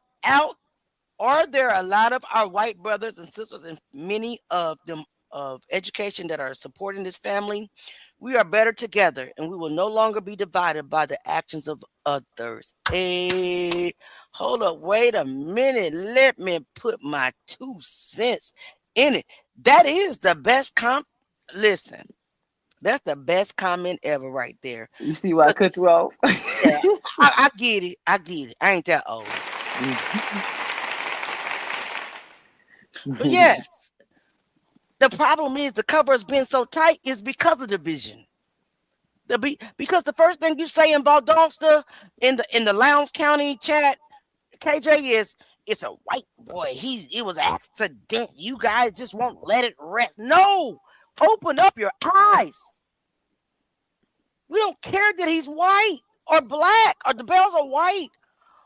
a lot of our white brothers and sisters, and many of them of education, that are supporting this family? We are better together, and we will no longer be divided by the actions of others. Hey, hold up, wait a minute. Let me put my 2 cents in it. That is the best listen. That's the best comment ever right there. You see why I cut you off? Yeah, I get it. I ain't that old. But yes, the problem is the cover has been so tight is because of division. Because the first thing you say in Valdosta, in the Lowndes County chat, KJ, is it's a white boy. It was an accident. You guys just won't let it rest. No, open up your eyes. We don't care that he's white or black or the Bells are white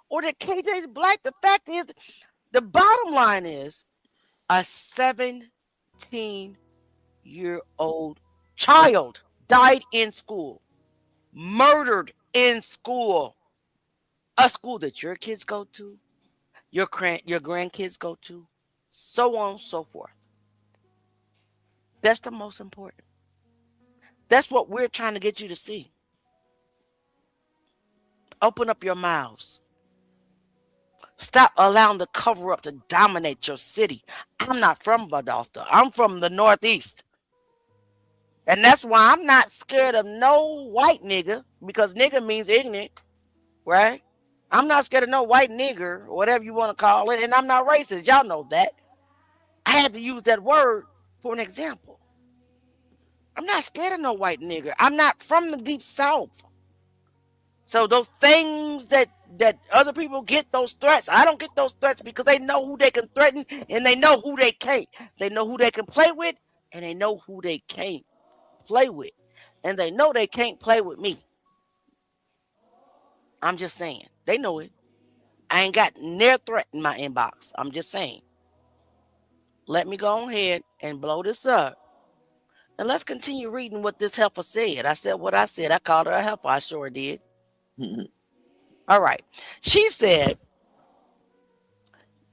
or that KJ's black. The fact is, the bottom line is, A 17-year-old child died in school, murdered in school. A school that your kids go to, your grandkids go to, so on and so forth. That's the most important. That's what we're trying to get you to see. Open up your mouths. Stop allowing the cover up to dominate your city. I'm not from Valdosta. I'm from the Northeast. And that's why I'm not scared of no white nigga, because nigga means ignorant, right? I'm not scared of no white nigger, or whatever you want to call it, and I'm not racist. Y'all know that. I had to use that word for an example. I'm not scared of no white nigger. I'm not from the deep South. So those things that other people get, those threats, I don't get those threats because they know who they can threaten and they know who they can't. They know who they can play with and they know who they can't play with. And they know they can't play with me. I'm just saying. They know it. I ain't got near threat in my inbox. I'm just saying. Let me go ahead and blow this up. And let's continue reading what this heifer said. I said what I said. I called her a heifer. I sure did. All right. She said,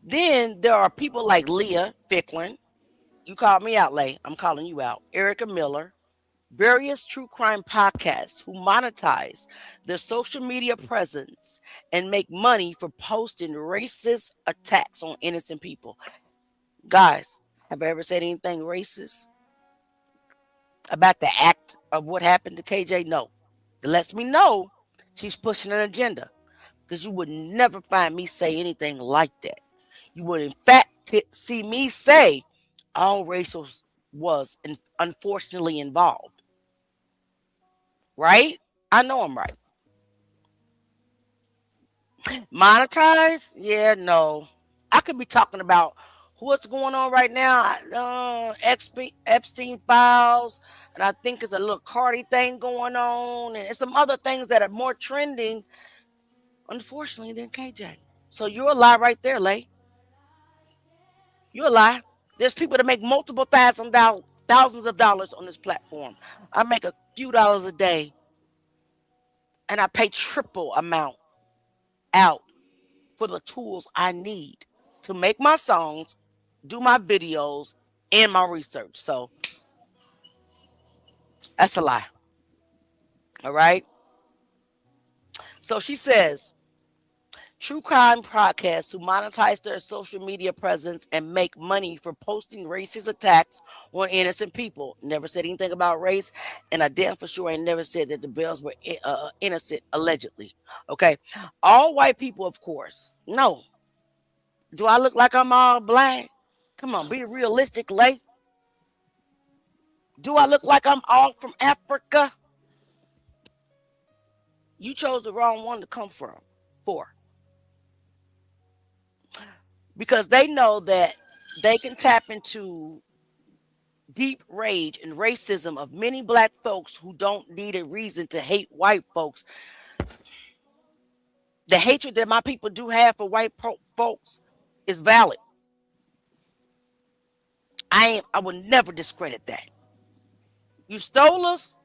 then there are people like Leah Ficklin. You called me out, Leigh. I'm calling you out. Erica Miller. Various true crime podcasts who monetize their social media presence and make money for posting racist attacks on innocent people. Guys, have I ever said anything racist about the act of what happened to KJ? No. It lets me know she's pushing an agenda, because you would never find me say anything like that. You would, in fact, see me say all racials was unfortunately involved. Right? I know I'm right. Monetize? Yeah, no. I could be talking about what's going on right now. Epstein files, and I think there's a little Cardi thing going on, and some other things that are more trending, unfortunately, than KJ. So you're a lie right there, Leigh. You're a lie. There's people that make multiple thousands of dollars on this platform. I make a few dollars a day, and I pay triple amount out for the tools I need to make my songs, do my videos, and my research. So that's a lie. All right. So she says, true crime podcasts who monetize their social media presence and make money for posting racist attacks on innocent people. Never said anything about race, and I damn for sure ain't never said that the Bells were innocent, allegedly. Okay. All white people, of course. No. Do I look like I'm all black? Come on, be realistic, Leigh. Do I look like I'm all from Africa? You chose the wrong one to come for. Because they know that they can tap into deep rage and racism of many black folks who don't need a reason to hate white folks. The hatred that my people do have for white folks is valid. I would never discredit that. You stole us,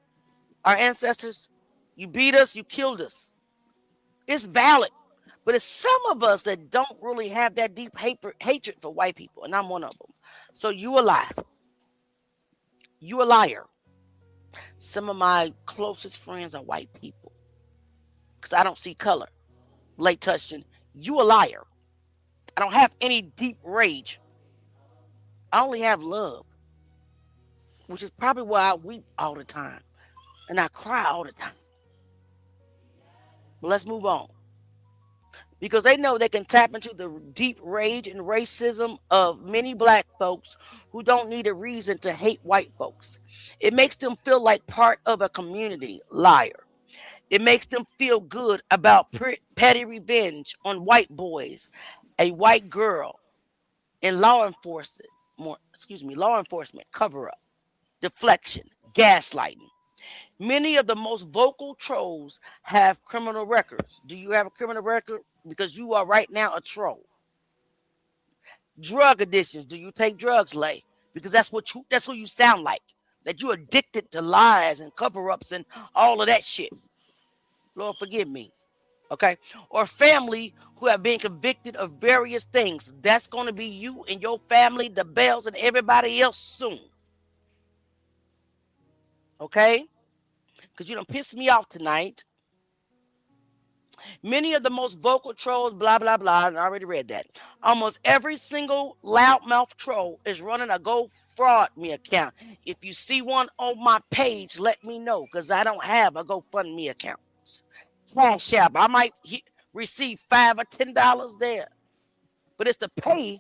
our ancestors. You beat us, you killed us. It's valid. But it's some of us that don't really have that deep hatred for white people, and I'm one of them. So you a lie. You a liar. Some of my closest friends are white people, because I don't see color. Leigh Touchton, you a liar. I don't have any deep rage. I only have love, which is probably why I weep all the time, and I cry all the time. But let's move on. Because they know they can tap into the deep rage and racism of many black folks who don't need a reason to hate white folks. It makes them feel like part of a community. Liar. It makes them feel good about petty revenge on white boys, a white girl, and law enforcement cover-up, deflection, gaslighting. Many of the most vocal trolls have criminal records. Do you have a criminal record? Because you are right now a troll. Drug addictions. Do you take drugs, Leigh? Because that's who you sound like. That you're addicted to lies and cover-ups and all of that shit. Lord forgive me. Okay? Or family who have been convicted of various things. That's going to be you and your family, the Bells, and everybody else soon. Okay? Because you done pissed me off tonight. Many of the most vocal trolls, blah, blah, blah, and I already read that. Almost every single loudmouth troll is running a Go Fraud Me account. If you see one on my page, let me know, because I don't have a GoFundMe account. Cash App, I might receive $5 or $10 there. But it's to pay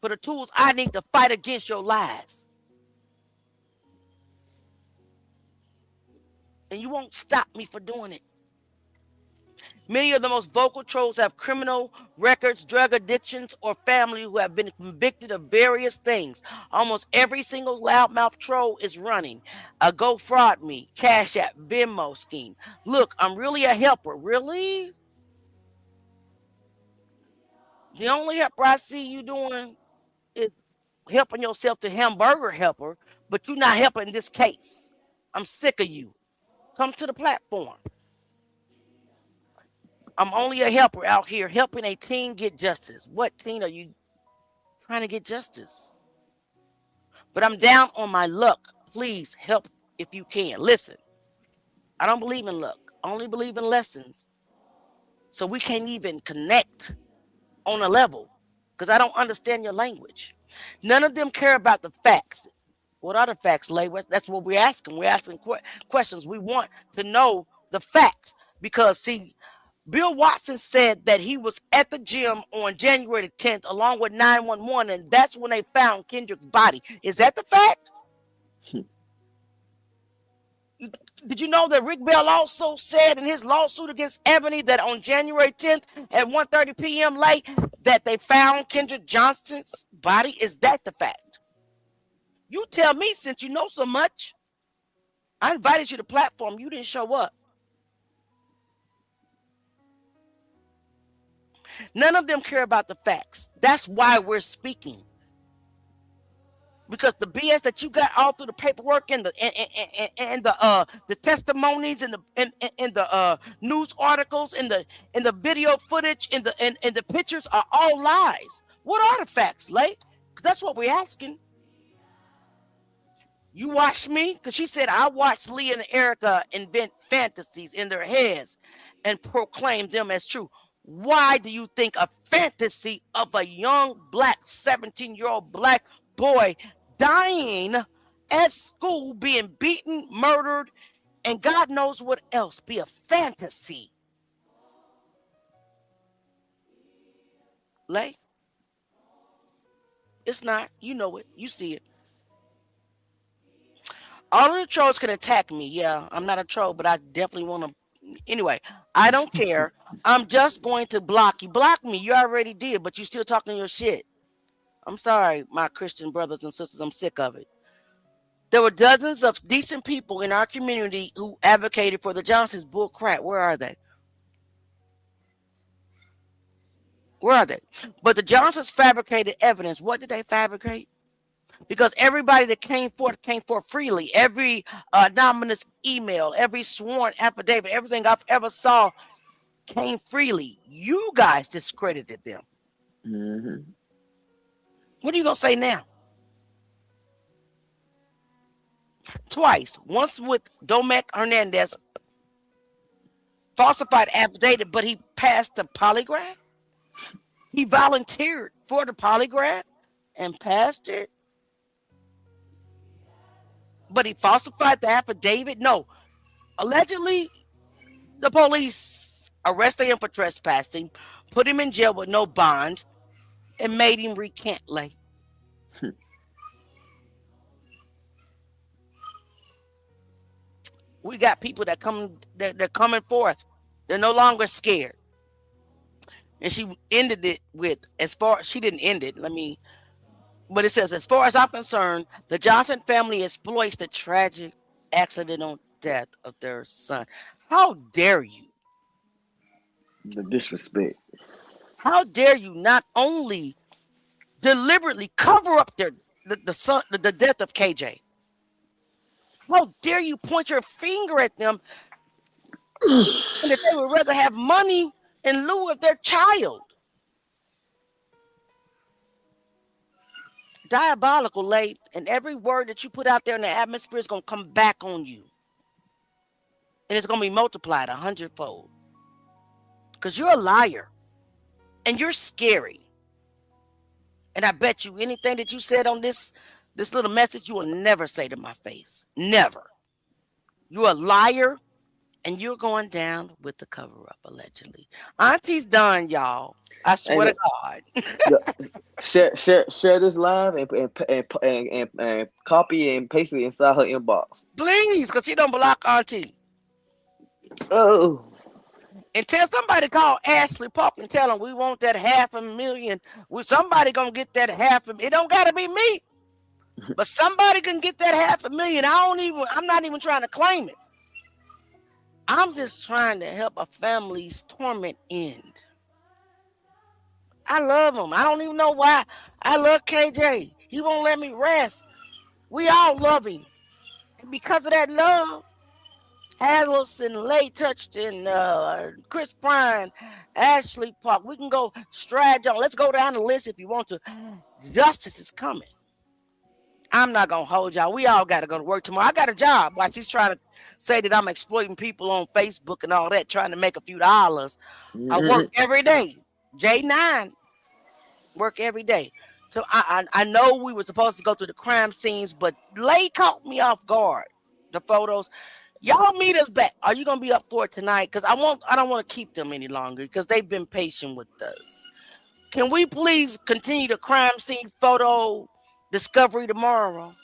for the tools I need to fight against your lies. And you won't stop me for doing it. Many of the most vocal trolls have criminal records, drug addictions, or family who have been convicted of various things. Almost every single loudmouth troll is running a Go Fraud Me, Cash App, Venmo scheme. Look, I'm really a helper. Really? The only helper I see you doing is helping yourself to hamburger helper, but you're not helping in this case. I'm sick of you. Come to the platform. I'm only a helper out here helping a teen get justice. What teen are you trying to get justice? But I'm down on my luck. Please help if you can. Listen, I don't believe in luck. I only believe in lessons. So we can't even connect on a level because I don't understand your language. None of them care about the facts. What are the facts, Leigh? That's what we're asking. We're asking questions. We want to know the facts because, see, Bill Watson said that he was at the gym on January the 10th along with 911, and that's when they found Kendrick's body. Is that the fact? Did you know that Rick Bell also said in his lawsuit against Ebony that on January 10th at 1:30 p.m. late that they found Kendrick Johnson's body? Is that the fact? You tell me, since you know so much. I invited you to the platform. You didn't show up. None of them care about the facts. That's why we're speaking. Because the BS that you got all through the paperwork and the testimonies and the news articles and the video footage and the pictures are all lies. What are the facts, Leigh? Because that's what we're asking. You watch me? Because she said I watched Leah and Erica invent fantasies in their heads and proclaim them as true. Why do you think a fantasy of a young black 17-year-old black boy dying at school, being beaten, murdered, and God knows what else be a fantasy? Leigh? It's not. You know it. You see it. All of the trolls can attack me. Yeah, I'm not a troll, but I definitely want to. Anyway, I don't care. I'm just going to block you. Block me. You already did, but you still talking your shit. I'm sorry, my Christian brothers and sisters. I'm sick of it. There were dozens of decent people in our community who advocated for the Johnsons. Bull crap. Where are they? Where are they? But the Johnsons fabricated evidence. What did they fabricate? Because everybody that came forth freely. Every anonymous email, every sworn affidavit, everything I've ever saw came freely. You guys discredited them. Mm-hmm. What are you going to say now? Twice. Once with Domek Hernandez, falsified affidavit, but he passed the polygraph. He volunteered for the polygraph and passed it. But he falsified the affidavit? No. Allegedly, the police arrested him for trespassing, put him in jail with no bond, and made him recant. Leigh. We got people that they're coming forth. They're no longer scared. And she ended it with, she didn't end it. But it says, as far as I'm concerned, the Johnson family exploits the tragic accidental death of their son. How dare you? The disrespect. How dare you not only deliberately cover up the death of KJ. How dare you point your finger at them and that they would rather have money in lieu of their child? Diabolical, Leigh, and every word that you put out there in the atmosphere is going to come back on you. And it's going to be multiplied 100-fold. Because you're a liar. And you're scary. And I bet you anything that you said on this little message, you will never say to my face. Never. You're a liar, and you're going down with the cover-up, allegedly. Auntie's done, y'all. I swear to God. share this live and copy and paste it inside her inbox. Please, because she don't block Auntie. Oh. And tell somebody to call Ashley Park and tell them we want that $500,000. Somebody gonna get that $500,000. It don't gotta be me, but somebody can get that $500,000. I'm not even trying to claim it. I'm just trying to help a family's torment end. I love him. I don't even know why. I love KJ. He won't let me rest. We all love him, and because of that love, Harrelson, Leigh Touchton, Chris Prine, Ashley Park. We can go stride on. Let's go down the list if you want to. Justice is coming. I'm not going to hold y'all. We all got to go to work tomorrow. I got a job. While she's trying to say that I'm exploiting people on Facebook and all that, trying to make a few dollars. I work every day. J9, work every day. So I know we were supposed to go to the crime scenes, but Leigh caught me off guard. The photos. Y'all meet us back. Are you gonna be up for it tonight? Because I don't want to keep them any longer because they've been patient with us. Can we please continue the crime scene photo discovery tomorrow?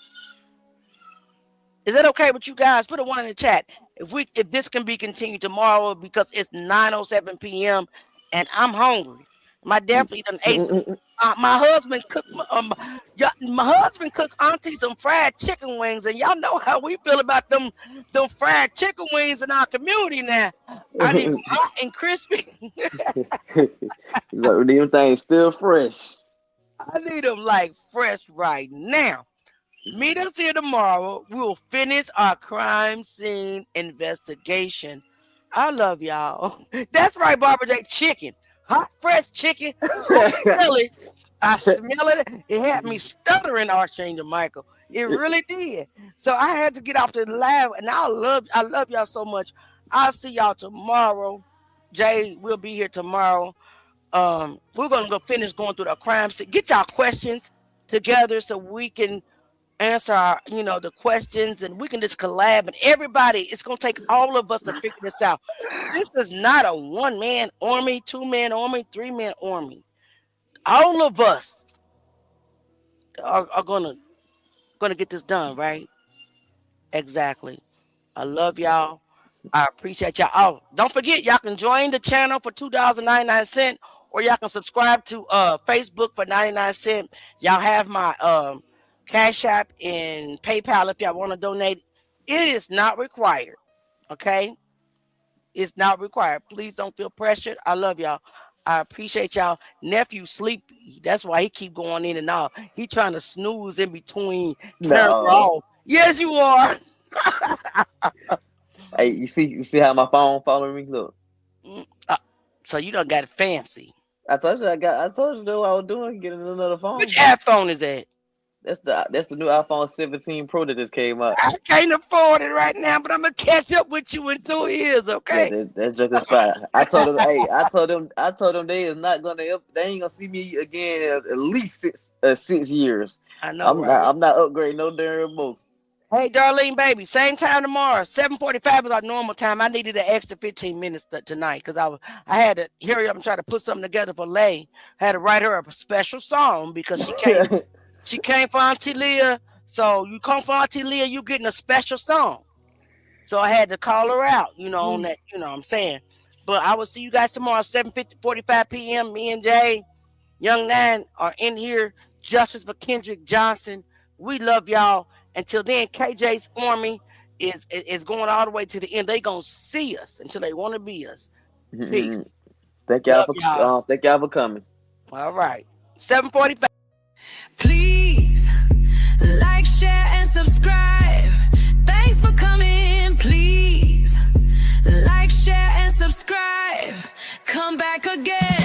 Is that okay with you guys? Put a 1 in the chat. If this can be continued tomorrow because it's 9:07 p.m. and I'm hungry. My definitely done ate some. My husband cooked Auntie some fried chicken wings, and y'all know how we feel about them fried chicken wings in our community now. I need them hot and crispy. Them things still fresh. I need them like fresh right now. Meet us here tomorrow. We'll finish our crime scene investigation. I love y'all. That's right, Barbara J. Chicken. Hot, fresh chicken. I smell it. It had me stuttering, Archangel Michael. It really did. So I had to get off the live, and I love y'all so much. I'll see y'all tomorrow. Jay, we'll be here tomorrow. We're gonna go finish going through the crime scene. Get y'all questions together so we can answer our, the questions, and we can just collab. And everybody, it's gonna take all of us to figure this out. This is not a 1-man army, 2-man army, 3-man army. All of us are gonna get this done, right? Exactly. I love y'all. I appreciate y'all. Oh, don't forget, y'all can join the channel for $2.99, or y'all can subscribe to Facebook for 99 cents. Y'all have my Cash App and PayPal if y'all want to donate. It is not required. Okay? It's not required. Please don't feel pressured. I love y'all. I appreciate y'all. Nephew sleepy. That's why he keep going in and out. He trying to snooze in between. No. Yes, you are. Hey, you see how my phone following me? Look. So you done got it fancy. I told you what I was doing, getting another phone. Which iPhone is that? That's the new iPhone 17 Pro that just came out. I can't afford it right now, but I'm gonna catch up with you in 2 years, okay? Yeah, that joke is fine. I told them they is not gonna. They ain't gonna see me again at least 6 years. I know. I'm not upgrading no damn remote. Hey, Darlene, baby, same time tomorrow. 7:45 is our normal time. I needed an extra 15 minutes tonight because I had to hurry up and try to put something together for Leigh. I had to write her a special song because she came. She came for Auntie Leah. So you come for Auntie Leah, you getting a special song. So I had to call her out, on that, what I'm saying. But I will see you guys tomorrow, 7:45 p.m. Me and Jay, Young Nine are in here. Justice for Kendrick Johnson. We love y'all. Until then, KJ's army is going all the way to the end. They gonna see us until they want to be us. Peace. Thank y'all for coming. All right. 7:45. Please like, share, and subscribe. Thanks for coming. Please like, share, and subscribe. Come back again.